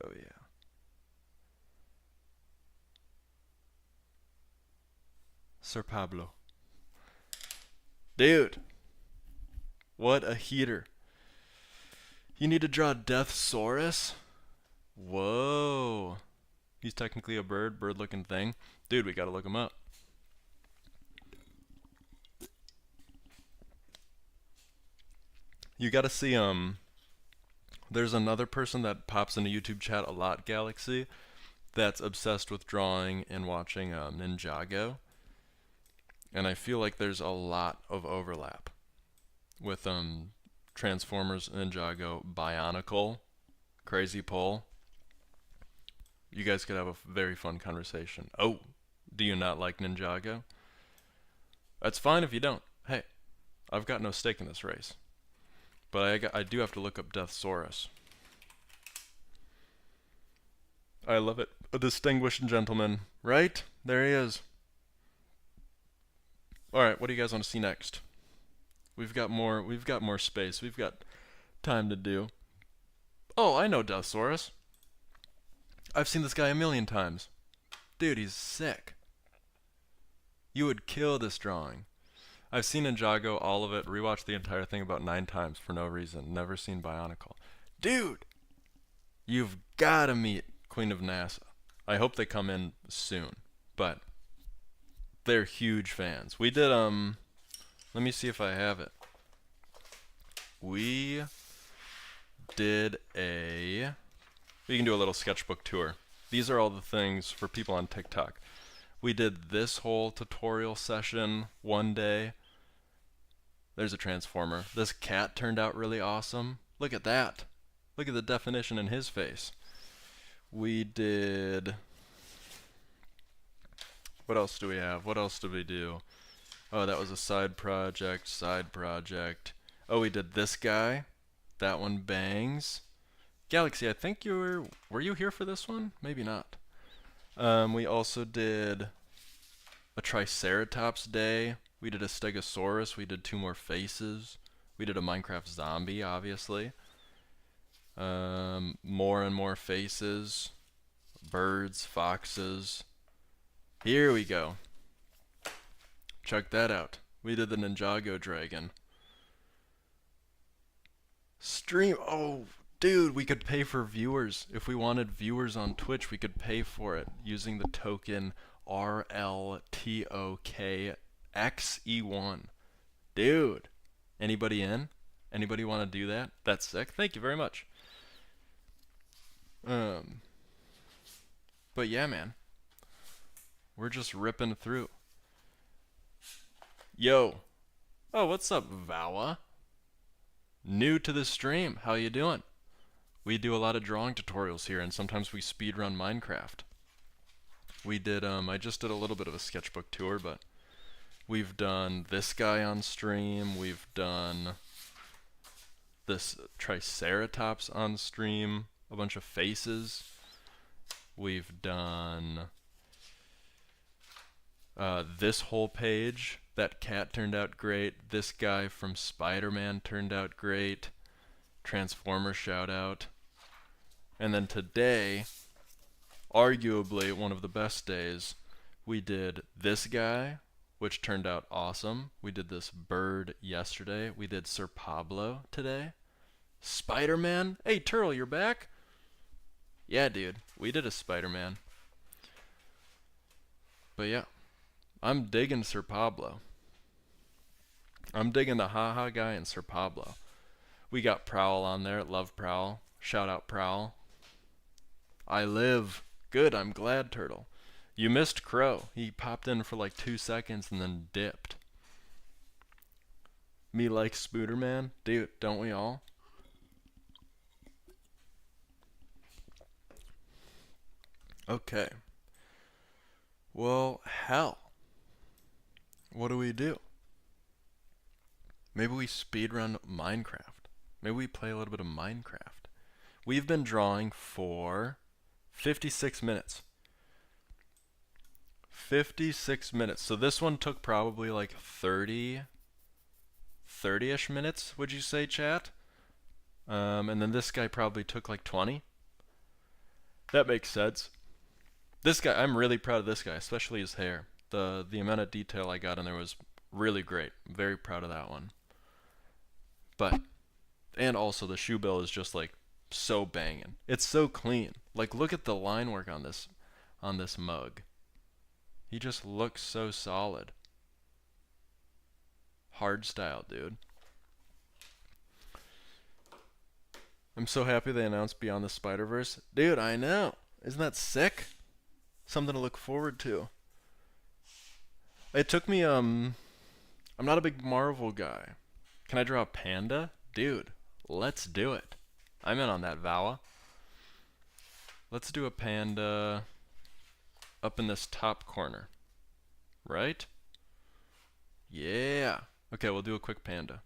Oh yeah. Sir Pablo. Dude, what a heater. You need to draw Deathsaurus? Whoa. He's technically a bird looking thing. Dude, we gotta look him up. You gotta see, there's another person that pops into YouTube chat a lot, Galaxy, that's obsessed with drawing and watching Ninjago. And I feel like there's a lot of overlap with Transformers, Ninjago, Bionicle, Crazy Pole. You guys could have a very fun conversation. Oh, do you not like Ninjago? That's fine if you don't. Hey, I've got no stake in this race. But I do have to look up Deathsaurus. I love it. A distinguished gentleman, right? There he is. Alright, what do you guys want to see next? We've got more space. We've got time to do. Oh, I know Deathsaurus. I've seen this guy a million times. Dude, he's sick. You would kill this drawing. I've seen Ninjago, all of it, rewatched the entire thing about 9 times for no reason. Never seen Bionicle. Dude! You've gotta meet Queen of NASA. I hope they come in soon. But they're huge fans. We did, let me see if I have it. We did we can do a little sketchbook tour. These are all the things for people on TikTok. We did this whole tutorial session one day. There's a transformer. This cat turned out really awesome. Look at that. Look at the definition in his face. We did... What else do we have? What else did we do? Oh, that was a side project. Oh, we did this guy. That one bangs. Galaxy, I think were you here for this one? Maybe not. We also did a Triceratops day. We did a Stegosaurus. We did 2 more faces. We did a Minecraft zombie, obviously. More and more faces. Birds, foxes. Here we go. Check that out. We did the Ninjago dragon. Stream. Oh, dude, we could pay for viewers. If we wanted viewers on Twitch, we could pay for it using the token RLTOKXE1. Dude, anybody in? Anybody want to do that? That's sick. Thank you very much. But yeah, man. We're just ripping through. Yo. Oh, what's up, Vawa? New to the stream. How you doing? We do a lot of drawing tutorials here, and sometimes we speedrun Minecraft. We did, I just did a little bit of a sketchbook tour, but we've done this guy on stream. We've done this Triceratops on stream. A bunch of faces. We've done this whole page. That cat turned out great. This guy from Spider-Man turned out great. Transformer shout out. And then today, arguably one of the best days, we did this guy, which turned out awesome. We did this bird yesterday. We did Sir Pablo today. Spider-Man? Hey, Turtle, you're back? Yeah, dude. We did a Spider-Man. But yeah, I'm digging Sir Pablo. I'm digging the haha guy and Sir Pablo. We got Prowl on there. Love Prowl. Shout out Prowl. I live. Good, I'm glad, Turtle. You missed Crow. He popped in for like 2 seconds and then dipped. Me like Spooderman? Dude, don't we all? Okay. Well, hell. What do we do? Maybe we speedrun Minecraft. Maybe we play a little bit of Minecraft. We've been drawing for 56 minutes. 56 minutes. So this one took probably like 30-ish minutes, would you say, chat? And then this guy probably took like 20. That makes sense. This guy, I'm really proud of this guy, especially his hair. The amount of detail I got in there was really great. I'm very proud of that one. But, and also the shoe bill is just like so banging. It's so clean. Like look at the line work on this mug. He just looks so solid. Hard style, dude. I'm so happy they announced Beyond the Spider-Verse. Dude, I know. Isn't that sick? Something to look forward to. It took me, I'm not a big Marvel guy. Can I draw a panda? Dude, let's do it. I'm in on that, Vala. Let's do a panda up in this top corner. Right? Yeah. Okay, we'll do a quick panda.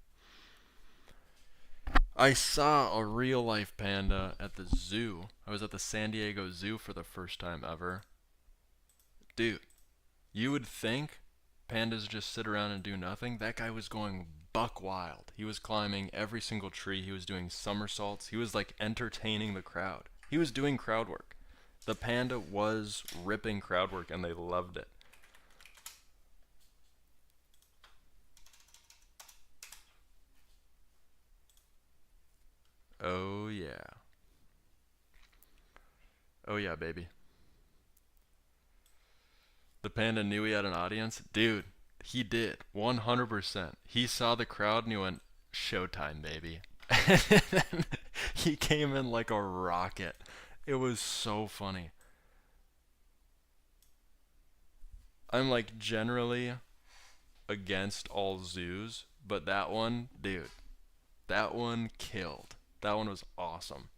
I saw a real life panda at the zoo. I was at the San Diego Zoo for the first time ever. Dude, you would think pandas just sit around and do nothing. That guy was going buck wild. He was climbing every single tree. He was doing somersaults. He was like entertaining the crowd. He was doing crowd work. The panda was ripping crowd work and they loved it. Oh yeah. Oh yeah, baby. The panda knew he had an audience? Dude, he did. 100%. He saw the crowd and he went, showtime, baby. And he came in like a rocket. It was so funny. I'm like generally against all zoos, but that one, dude, that one killed. That one was awesome.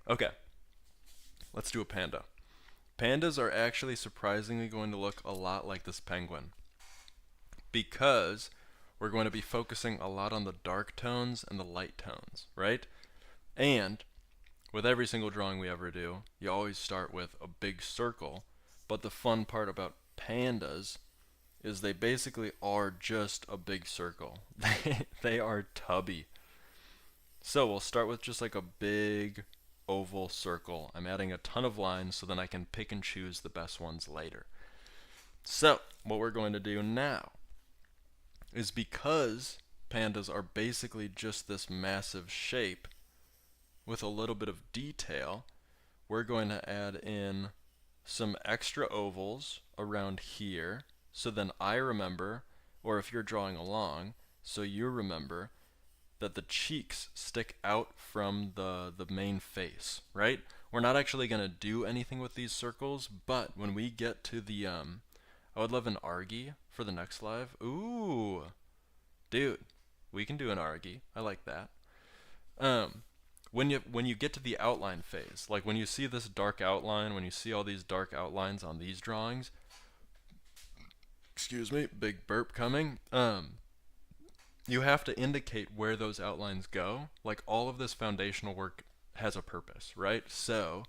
Okay, let's do a panda. Pandas are actually surprisingly going to look a lot like this penguin because we're going to be focusing a lot on the dark tones and the light tones, right? And with every single drawing we ever do, you always start with a big circle, but the fun part about pandas is they basically are just a big circle. They are tubby. So we'll start with just like a big oval circle. I'm adding a ton of lines so then I can pick and choose the best ones later. So what we're going to do now is because pandas are basically just this massive shape with a little bit of detail, we're going to add in some extra ovals around here so then I remember, or if you're drawing along, so you remember that the cheeks stick out from the main face, right? We're not actually going to do anything with these circles, but when we get to the, I would love an Argy for the next live. Ooh, dude, we can do an Argy. I like that. When you get to the outline phase, like when you see this dark outline, when you see all these dark outlines on these drawings, excuse me, big burp coming, you have to indicate where those outlines go. Like all of this foundational work has a purpose, right? So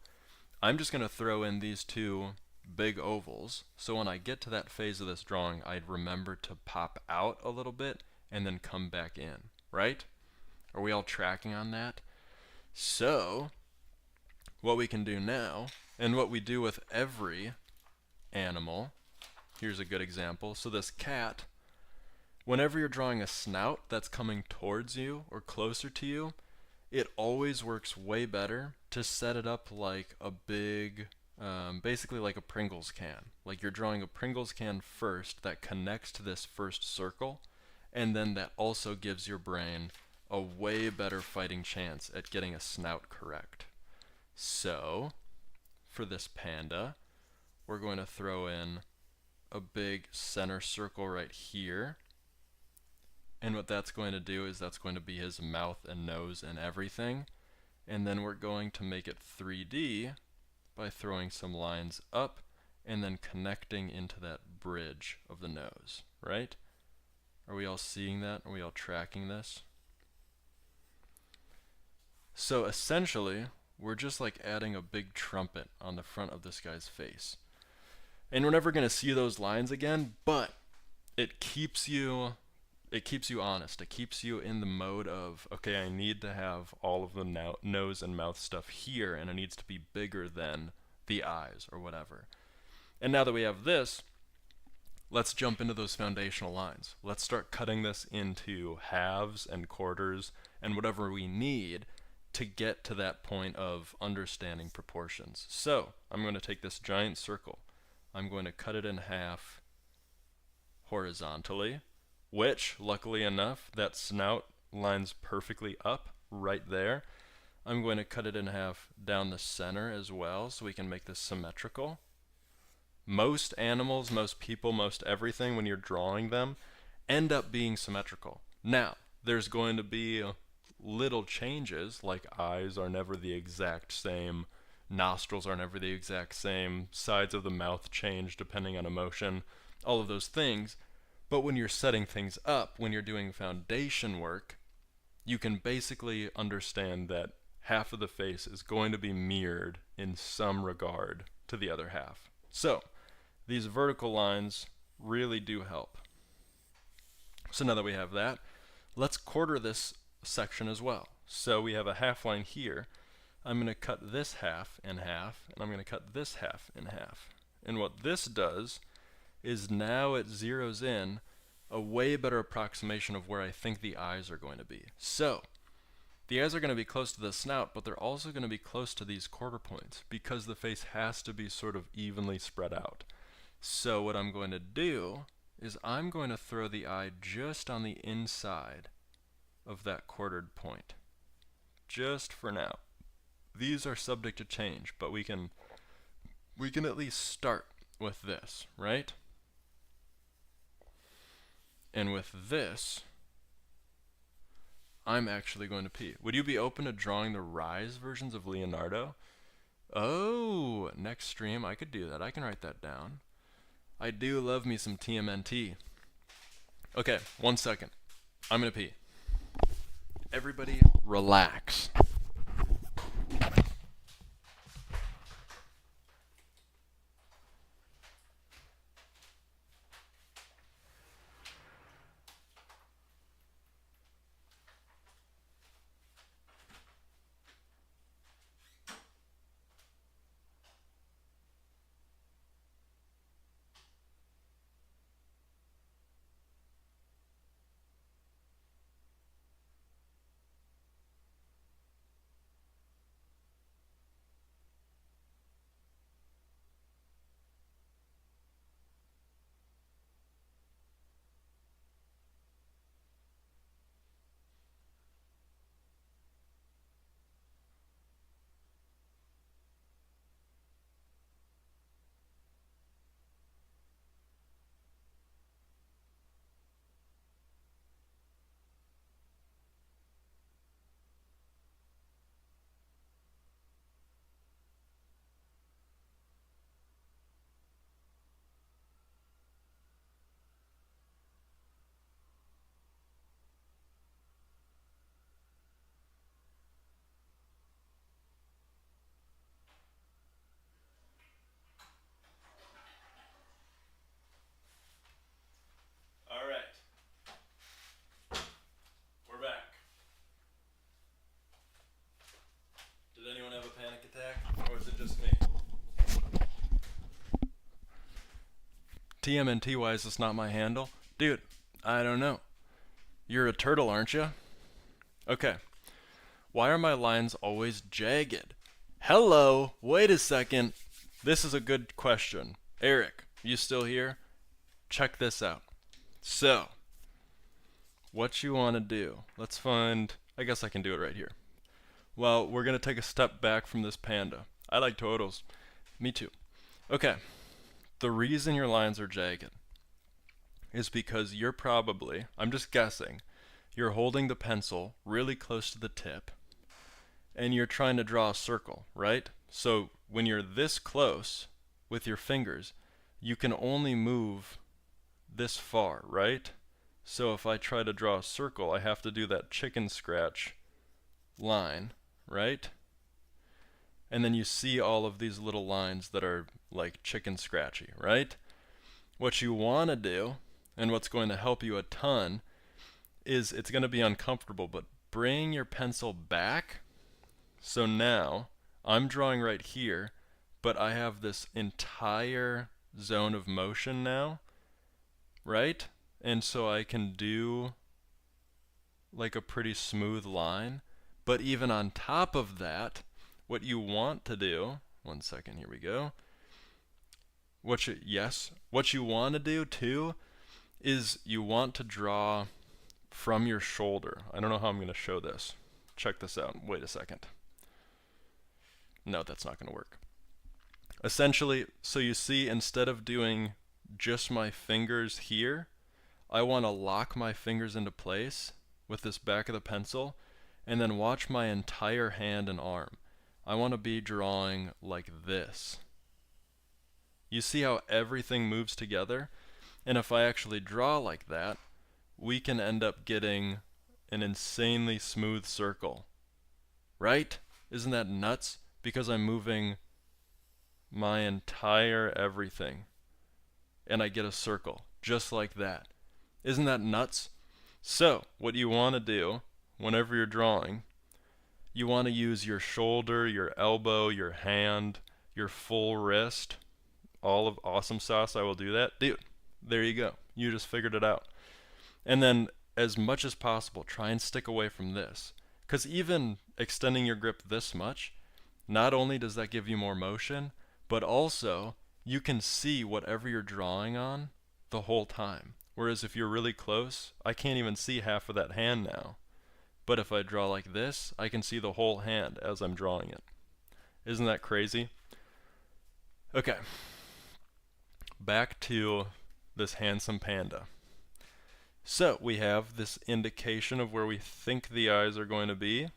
I'm just going to throw in these two big ovals, so when I get to that phase of this drawing, I'd remember to pop out a little bit and then come back in, right? Are we all tracking on that? So what we can do now, and what we do with every animal, here's a good example. So this cat, whenever you're drawing a snout that's coming towards you or closer to you, it always works way better to set it up like a big, basically like a Pringles can. Like you're drawing a Pringles can first that connects to this first circle, and then that also gives your brain a way better fighting chance at getting a snout correct. So, for this panda, we're going to throw in a big center circle right here. And what that's going to do is that's going to be his mouth and nose and everything. And then we're going to make it 3D by throwing some lines up and then connecting into that bridge of the nose, right? Are we all seeing that? Are we all tracking this? So essentially, we're just like adding a big trumpet on the front of this guy's face. And we're never going to see those lines again, but it keeps you honest. It keeps you in the mode of, okay, I need to have all of the nose and mouth stuff here, and it needs to be bigger than the eyes or whatever. And now that we have this, let's jump into those foundational lines. Let's start cutting this into halves and quarters and whatever we need to get to that point of understanding proportions. So I'm going to take this giant circle. I'm going to cut it in half horizontally, which, luckily enough, that snout lines perfectly up right there. I'm going to cut it in half down the center as well so we can make this symmetrical. Most animals, most people, most everything, when you're drawing them, end up being symmetrical. Now, there's going to be little changes, like eyes are never the exact same, nostrils are never the exact same, sides of the mouth change depending on emotion, all of those things. But when you're setting things up, when you're doing foundation work, you can basically understand that half of the face is going to be mirrored in some regard to the other half. So, these vertical lines really do help. So now that we have that, let's quarter this section as well. So we have a half line here. I'm going to cut this half in half, and I'm going to cut this half in half. And what this does is now it zeroes in a way better approximation of where I think the eyes are going to be. So, the eyes are going to be close to the snout, but they're also going to be close to these quarter points because the face has to be sort of evenly spread out. So what I'm going to do is I'm going to throw the eye just on the inside of that quartered point, just for now. These are subject to change, but we can at least start with this, right? And with this, I'm actually going to pee. Would you be open to drawing the Rise versions of Leonardo? Oh, next stream, I could do that. I can write that down. I do love me some TMNT. Okay, 1 second. I'm going to pee. Everybody relax. All right. We're back. Did anyone have a panic attack, or was it just me? TMNT, why is this not my handle? Dude, I don't know. You're a turtle, aren't you? Okay. Why are my lines always jagged? Hello, wait a second. This is a good question. Eric, you still here? Check this out. So, what you want to do, let's find, I guess I can do it right here. Well, we're going to take a step back from this panda. I like turtles. Me too. Okay. The reason your lines are jagged is because you're probably, I'm just guessing, you're holding the pencil really close to the tip and you're trying to draw a circle, right? So when you're this close with your fingers, you can only move this far, right? So if I try to draw a circle, I have to do that chicken scratch line, right? And then you see all of these little lines that are like chicken scratchy, right? What you want to do, and what's going to help you a ton, is it's going to be uncomfortable, but bring your pencil back. So now I'm drawing right here, but I have this entire zone of motion now, right? And so I can do like a pretty smooth line. But even on top of that, what you want to do, one second, here we go. What you want to do too is you want to draw from your shoulder. I don't know how I'm going to show this. Check this out. Wait a second. No, that's not going to work. Essentially, so you see, instead of doing just my fingers here, I want to lock my fingers into place with this back of the pencil and then watch my entire hand and arm. I want to be drawing like this. You see how everything moves together? And if I actually draw like that, we can end up getting an insanely smooth circle. Right? Isn't that nuts? Because I'm moving my entire everything. And I get a circle, just like that. Isn't that nuts? So, what you want to do, whenever you're drawing, you want to use your shoulder, your elbow, your hand, your full wrist. All of Awesome Sauce, I will do that. Dude, there you go. You just figured it out. And then, as much as possible, try and stick away from this. Because even extending your grip this much, not only does that give you more motion, but also you can see whatever you're drawing on the whole time. Whereas if you're really close, I can't even see half of that hand now. But if I draw like this, I can see the whole hand as I'm drawing it. Isn't that crazy? Okay. Back to this handsome panda. So we have this indication of where we think the eyes are going to be.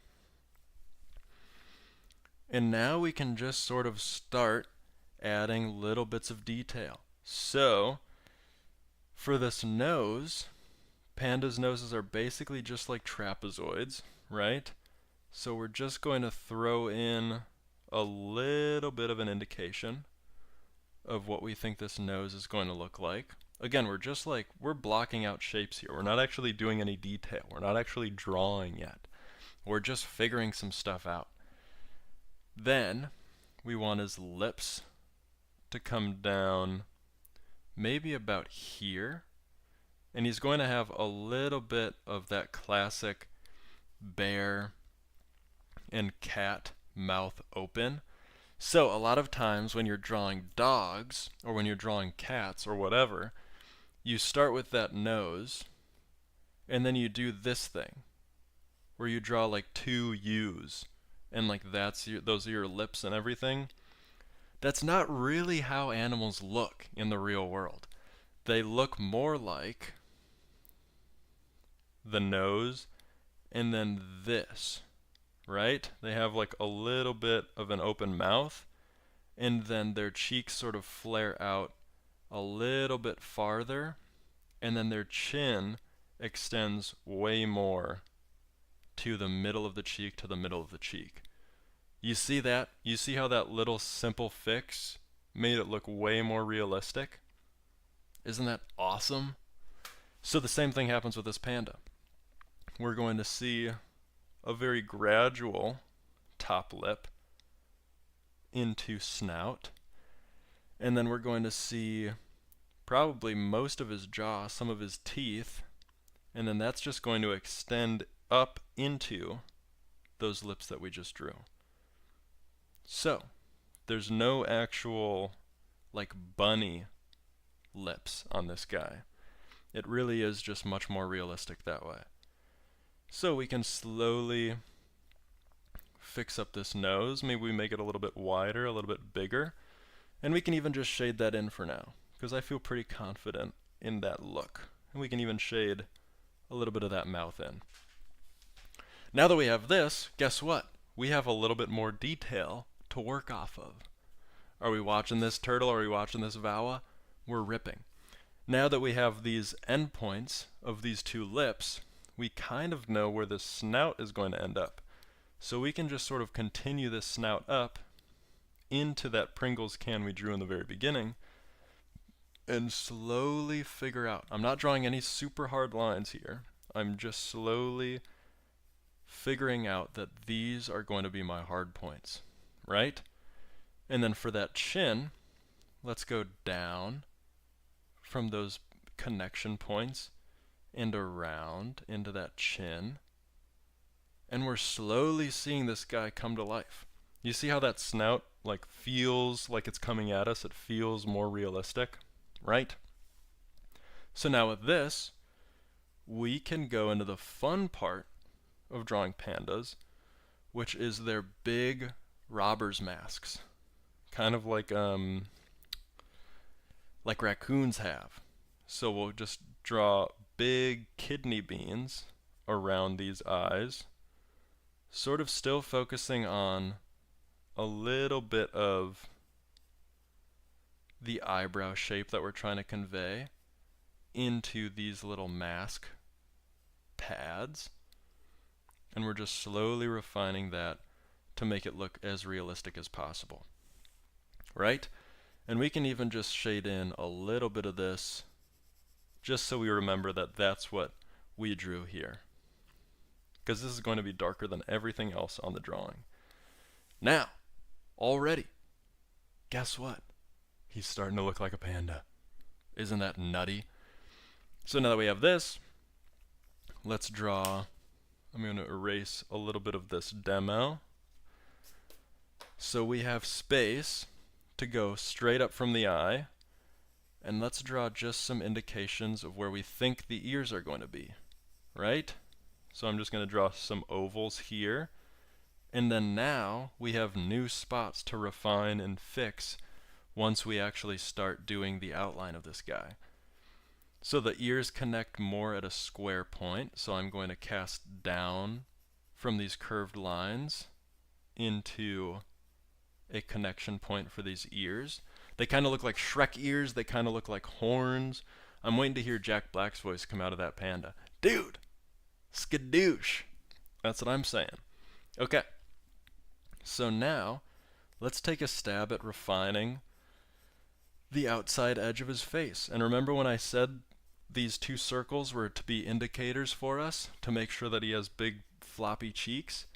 And now we can just sort of start adding little bits of detail. So for this nose, pandas' noses are basically just like trapezoids, right? So we're just going to throw in a little bit of an indication of what we think this nose is going to look like. Again, we're blocking out shapes here. We're not actually doing any detail. We're not actually drawing yet. We're just figuring some stuff out. Then we want his lips to come down maybe about here. And he's going to have a little bit of that classic bear and cat mouth open. So a lot of times when you're drawing dogs or when you're drawing cats or whatever, you start with that nose and then you do this thing where you draw like two U's and like those are your lips and everything. That's not really how animals look in the real world. They look more like the nose and then this, right? They have like a little bit of an open mouth and then their cheeks sort of flare out a little bit farther and then their chin extends way more to the middle of the cheek to the middle of the cheek. You see that? You see how that little simple fix made it look way more realistic? Isn't that awesome? So the same thing happens with this panda. We're going to see a very gradual top lip into snout. And then we're going to see probably most of his jaw, some of his teeth, and then that's just going to extend up into those lips that we just drew. So, there's no actual like bunny lips on this guy. It really is just much more realistic that way. So we can slowly fix up this nose. Maybe we make it a little bit wider, a little bit bigger. And we can even just shade that in for now, because I feel pretty confident in that look. And we can even shade a little bit of that mouth in. Now that we have this, guess what? We have a little bit more detail to work off of. Are we watching this turtle? Are we watching this Vawa? We're ripping. Now that we have these endpoints of these two lips, we kind of know where the snout is going to end up. So we can just sort of continue this snout up into that Pringles can we drew in the very beginning and slowly figure out. I'm not drawing any super hard lines here. I'm just slowly figuring out that these are going to be my hard points, right? And then for that chin, let's go down from those connection points and around into that chin. And we're slowly seeing this guy come to life. You see how that snout like feels like it's coming at us? It feels more realistic, right? So now with this, we can go into the fun part of drawing pandas, which is their big robber's masks. Kind of like raccoons have. So we'll just draw big kidney beans around these eyes, sort of still focusing on a little bit of the eyebrow shape that we're trying to convey into these little mask pads. And we're just slowly refining that to make it look as realistic as possible, right? And we can even just shade in a little bit of this just so we remember that that's what we drew here, because this is going to be darker than everything else on the drawing. Now, already, guess what? He's starting to look like a panda. Isn't that nutty? So now that we have this, let's draw. I'm going to erase a little bit of this demo. So we have space to go straight up from the eye, and let's draw just some indications of where we think the ears are going to be, right? So I'm just going to draw some ovals here, and then now we have new spots to refine and fix once we actually start doing the outline of this guy. So the ears connect more at a square point, so I'm going to cast down from these curved lines into a connection point for these ears. They kind of look like Shrek ears, they kind of look like horns. I'm waiting to hear Jack Black's voice come out of that panda. Dude! Skadoosh! That's what I'm saying. Okay. So now, let's take a stab at refining the outside edge of his face. And remember when I said these two circles were to be indicators for us to make sure that he has big floppy cheeks?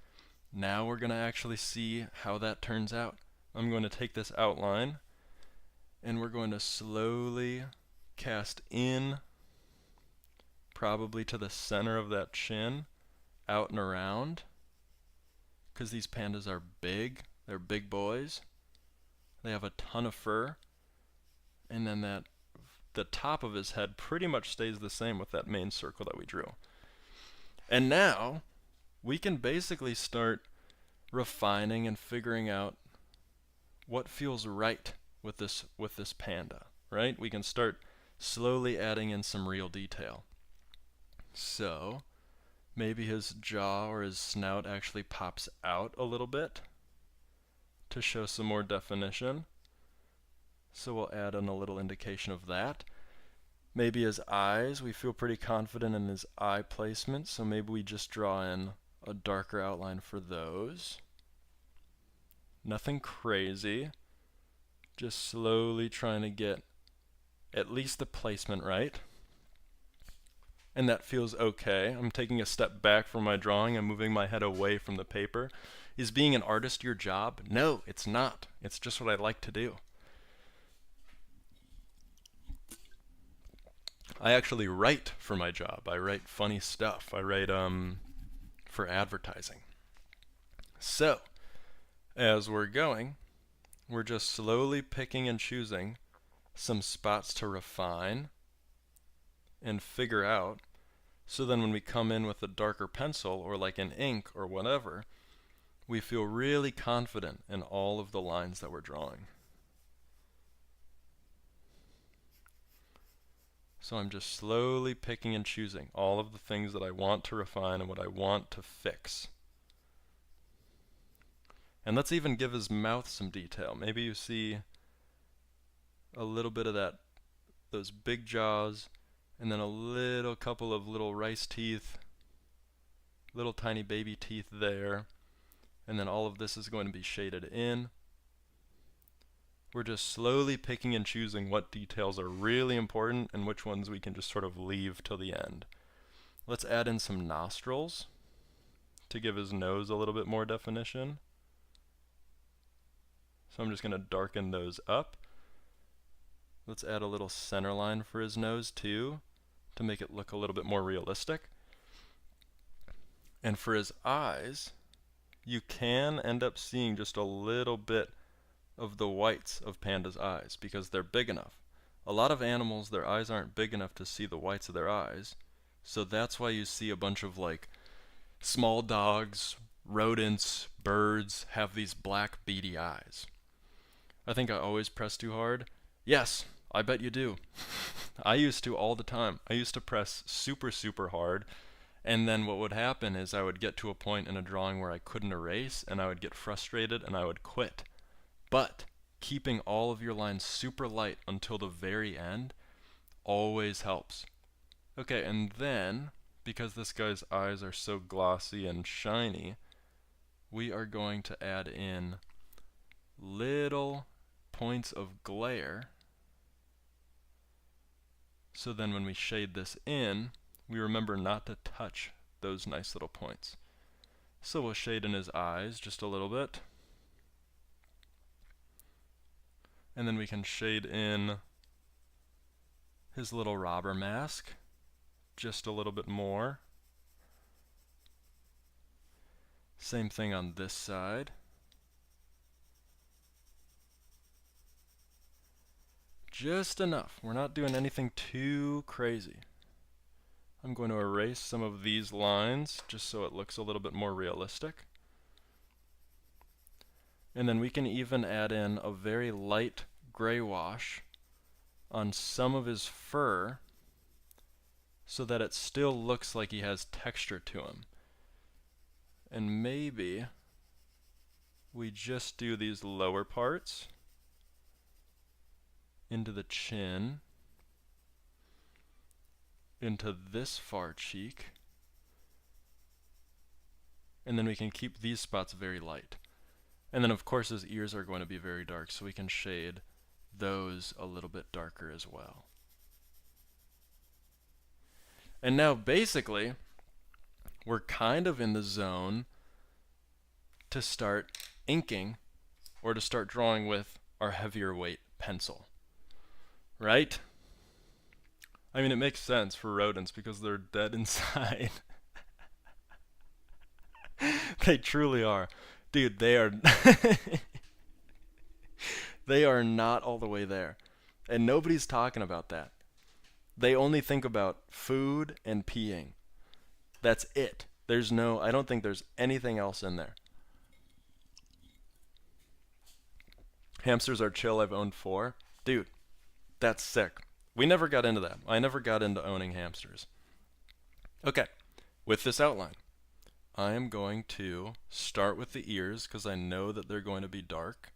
Now we're going to actually see how that turns out. I'm going to take this outline and we're going to slowly cast in, probably to the center of that chin, out and around, because these pandas are big. They're big boys. They have a ton of fur. And then the top of his head pretty much stays the same with that main circle that we drew. And now we can basically start refining and figuring out what feels right with this panda, right? We can start slowly adding in some real detail. So maybe his jaw or his snout actually pops out a little bit to show some more definition. So we'll add in a little indication of that. Maybe his eyes, we feel pretty confident in his eye placement, so maybe we just draw in a darker outline for those. Nothing crazy. Just slowly trying to get at least the placement right. And that feels okay. I'm taking a step back from my drawing. I'm moving my head away from the paper. Is being an artist your job? No, it's not. It's just what I like to do. I actually write for my job. I write funny stuff. I write for advertising. So, as we're going, we're just slowly picking and choosing some spots to refine and figure out, so then when we come in with a darker pencil or like an ink or whatever, we feel really confident in all of the lines that we're drawing. So I'm just slowly picking and choosing all of the things that I want to refine and what I want to fix. And let's even give his mouth some detail. Maybe you see a little bit of those big jaws, and then a little couple of little rice teeth, little tiny baby teeth there. and then all of this is going to be shaded in. We're just slowly picking and choosing what details are really important and which ones we can just sort of leave till the end. Let's add in some nostrils to give his nose a little bit more definition. So I'm just going to darken those up. Let's add a little center line for his nose too, to make it look a little bit more realistic. And for his eyes, you can end up seeing just a little bit of the whites of pandas' eyes because they're big enough. A lot of animals, their eyes aren't big enough to see the whites of their eyes, so that's why you see a bunch of like small dogs, rodents, birds have these black beady eyes. I think I always press too hard. Yes, I bet you do. I used to all the time. I used to press super, super hard, and then what would happen is I would get to a point in a drawing where I couldn't erase, and I would get frustrated and I would quit. But keeping all of your lines super light until the very end always helps. Okay, and then, because this guy's eyes are so glossy and shiny, we are going to add in little points of glare. So then when we shade this in, we remember not to touch those nice little points. So we'll shade in his eyes just a little bit. And then we can shade in his little robber mask just a little bit more. Same thing on this side. Just enough. We're not doing anything too crazy. I'm going to erase some of these lines just so it looks a little bit more realistic. And then we can even add in a very light gray wash on some of his fur so that it still looks like he has texture to him. And maybe we just do these lower parts into the chin, into this far cheek, and then we can keep these spots very light. And then of course his ears are going to be very dark, so we can shade those a little bit darker as well. And now basically, we're kind of in the zone to start inking or to start drawing with our heavier weight pencil, right? I mean, it makes sense for rodents because they're dead inside. They truly are. Dude, they are they are not all the way there. And nobody's talking about that. They only think about food and peeing. That's it. There's no, I don't think there's anything else in there. Hamsters are chill. I've owned 4. Dude, that's sick. We never got into that. I never got into owning hamsters. Okay, with this outline, I am going to start with the ears because I know that they're going to be dark.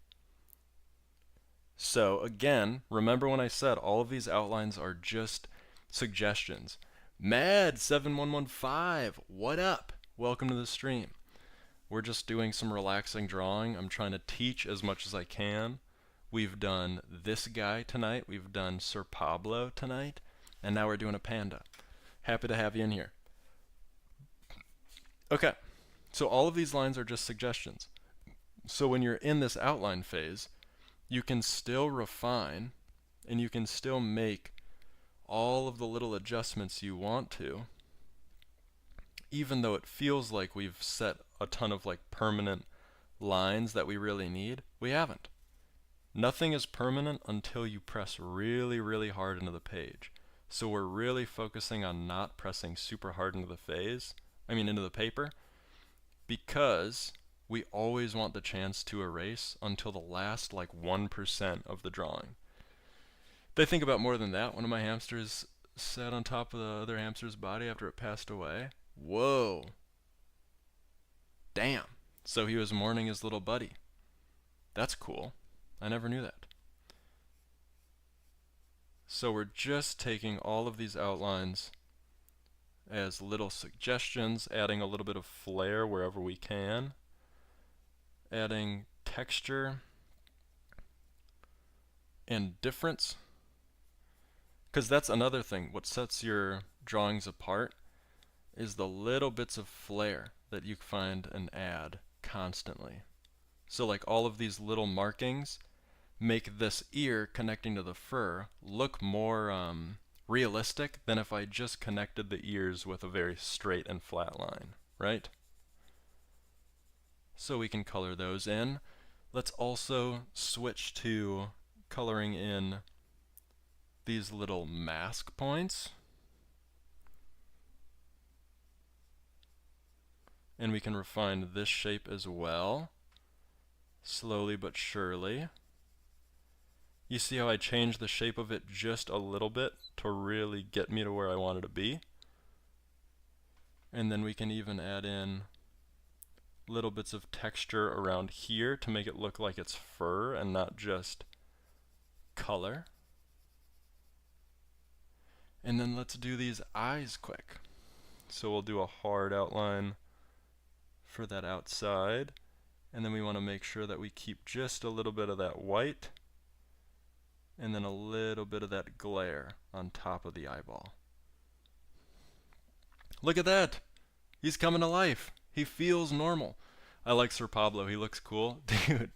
So again, remember when I said all of these outlines are just suggestions. Mad7115, what up? Welcome to the stream. We're just doing some relaxing drawing. I'm trying to teach as much as I can. We've done this guy tonight. We've done Sir Pablo tonight. And now we're doing a panda. Happy to have you in here. Okay, so all of these lines are just suggestions. So when you're in this outline phase, you can still refine and you can still make all of the little adjustments you want to, even though it feels like we've set a ton of like permanent lines that we really need. We haven't. Nothing is permanent until you press really, really hard into the page. So we're really focusing on not pressing super hard into the paper, because we always want the chance to erase until the last like 1% of the drawing. They think about more than that. One of my hamsters sat on top of the other hamster's body after it passed away. Whoa. Damn. So he was mourning his little buddy. That's cool. I never knew that. So we're just taking all of these outlines as little suggestions, adding a little bit of flair wherever we can. adding texture and difference, because that's another thing. What sets your drawings apart is the little bits of flair that you find and add constantly. So like all of these little markings make this ear connecting to the fur look more realistic than if I just connected the ears with a very straight and flat line, right? So we can color those in. Let's also switch to coloring in these little mask points. And we can refine this shape as well, slowly but surely. You see how I changed the shape of it just a little bit to really get me to where I wanted to be? And then we can even add in little bits of texture around here to make it look like it's fur and not just color. And then let's do these eyes quick. So we'll do a hard outline for that outside, and then we want to make sure that we keep just a little bit of that white and then a little bit of that glare on top of the eyeball. Look at that! He's coming to life. He feels normal. I like Sir Pablo. He looks cool. Dude,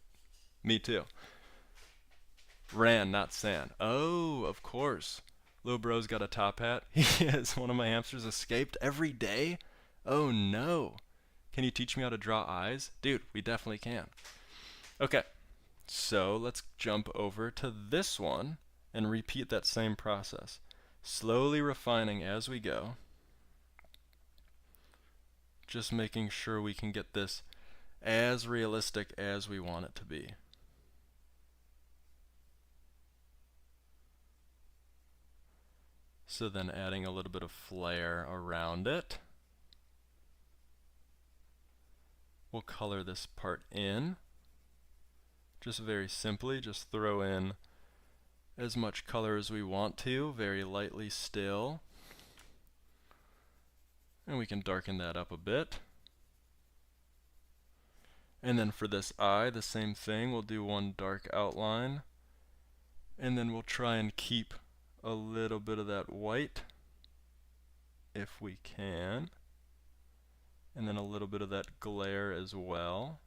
me too. Ran, not San. Oh, of course. Lil Bro's got a top hat. He has one of my hamsters escaped every day? Oh no. Can you teach me how to draw eyes? Dude, we definitely can. Okay, so let's jump over to this one and repeat that same process. Slowly refining as we go. Just making sure we can get this as realistic as we want it to be. So then adding a little bit of flair around it. We'll color this part in. Just very simply, just throw in as much color as we want to, very lightly still. And we can darken that up a bit. And then for this eye, the same thing. We'll do one dark outline. And then we'll try and keep a little bit of that white, if we can. And then a little bit of that glare as well.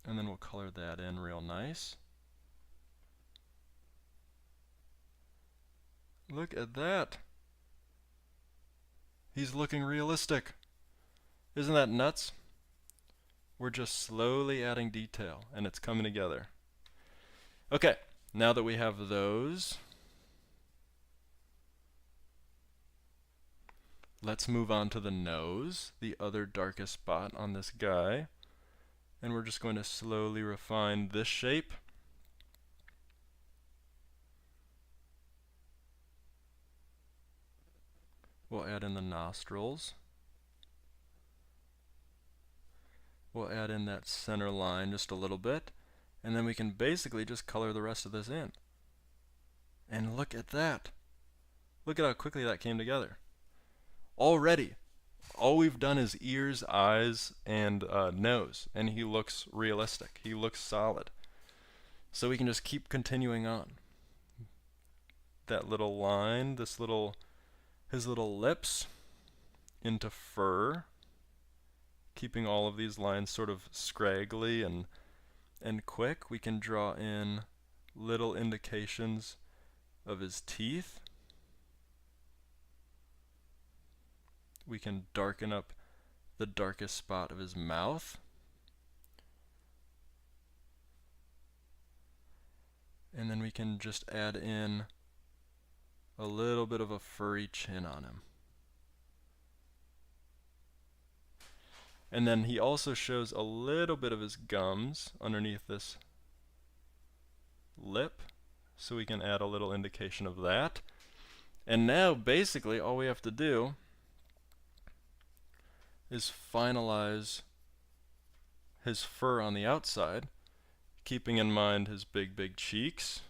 And then we'll color that in real nice. Look at that. He's looking realistic. Isn't that nuts? We're just slowly adding detail and it's coming together. Okay, now that we have those, let's move on to the nose, the other darkest spot on this guy. And we're just going to slowly refine this shape. We'll add in the nostrils. We'll add in that center line just a little bit. And then we can basically just color the rest of this in. And look at that. Look at how quickly that came together. Already, all we've done is ears, eyes, and nose. And he looks realistic. He looks solid. So we can just keep continuing on. That little line, his little lips into fur. Keeping all of these lines sort of scraggly and quick. We can draw in little indications of his teeth. We can darken up the darkest spot of his mouth. And then we can just add in a little bit of a furry chin on him. And then he also shows a little bit of his gums underneath this lip, so we can add a little indication of that. And now basically all we have to do is finalize his fur on the outside, keeping in mind his big cheeks.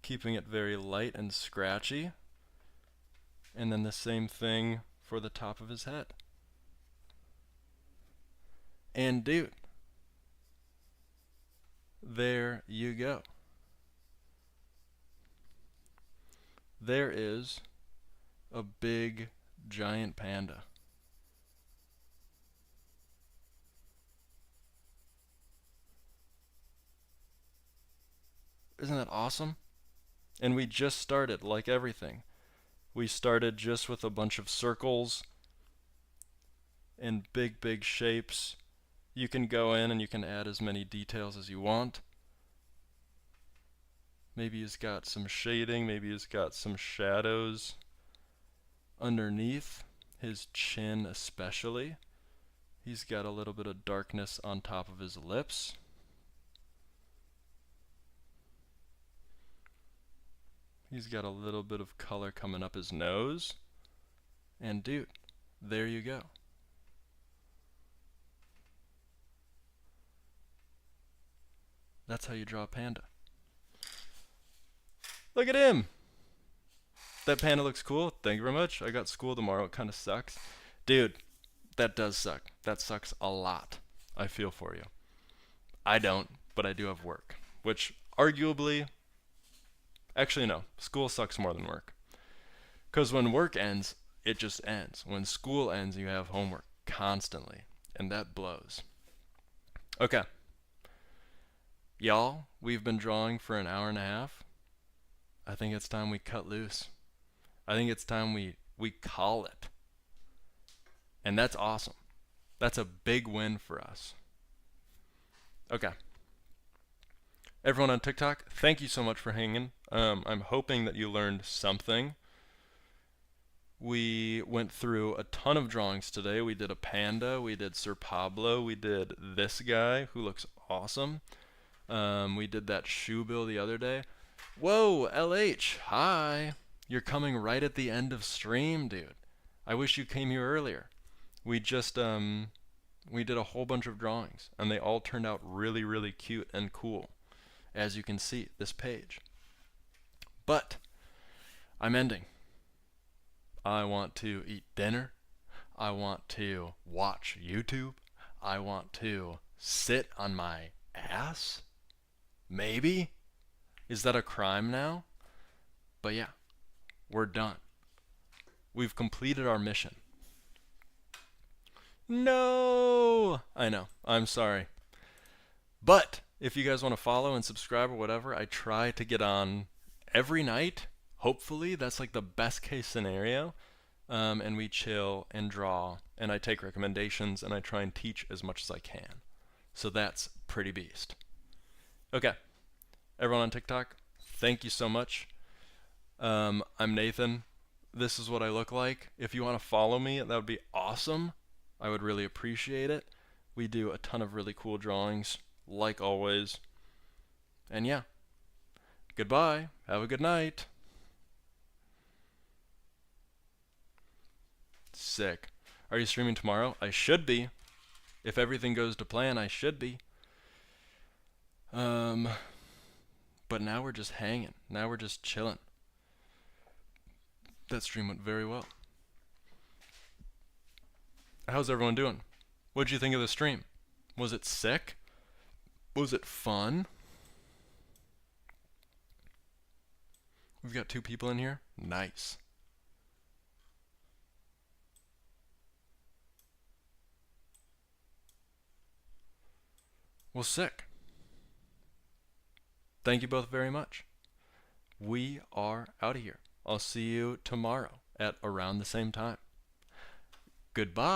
Keeping it very light and scratchy. And then the same thing for the top of his head. And dude, there you go. There is a big giant panda. Isn't that awesome? And we just started, like everything. We started just with a bunch of circles and big shapes. You can go in and you can add as many details as you want. Maybe he's got some shading, maybe he's got some shadows underneath his chin especially. He's got a little bit of darkness on top of his lips. He's got a little bit of color coming up his nose. And dude, there you go. That's how you draw a panda. Look at him! That panda looks cool. Thank you very much. I got school tomorrow. It kind of sucks. Dude, that does suck. That sucks a lot. I feel for you. I don't, but I do have work. Which, arguably... Actually, no. School sucks more than work. Because when work ends, it just ends. When school ends, you have homework constantly. And that blows. Okay. Y'all, we've been drawing for an hour and a half. I think it's time we cut loose. I think it's time we call it. And that's awesome. That's a big win for us. Okay. Everyone on TikTok, thank you so much for hanging. I'm hoping that you learned something. We went through a ton of drawings today. We did a panda, we did Sir Pablo, we did this guy who looks awesome. We did that shoe bill the other day. Whoa, LH, hi. You're coming right at the end of stream, dude. I wish you came here earlier. We just, we did a whole bunch of drawings, and they all turned out really cute and cool, as you can see, this page. But, I'm ending. I want to eat dinner. I want to watch YouTube. I want to sit on my ass. Maybe? Is that a crime now? But yeah, we're done. We've completed our mission. No! I know. I'm sorry. But if you guys want to follow and subscribe or whatever, I try to get on every night. Hopefully, that's like the best case scenario. And we chill and draw, and I take recommendations, and I try and teach as much as I can. So that's pretty beast. Okay. Everyone on TikTok, thank you so much. I'm Nathan. This is what I look like. If you want to follow me, that would be awesome. I would really appreciate it. We do a ton of really cool drawings, like always. And yeah. Goodbye. Have a good night. Sick. Are you streaming tomorrow? I should be. If everything goes to plan, I should be. But now we're just hanging. Now we're just chilling. That stream went very well. How's everyone doing? What'd you think of the stream? Was it sick? Was it fun? We've got 2 people in here. Nice. Well, sick. Thank you both very much. We are out of here. I'll see you tomorrow at around the same time. Goodbye.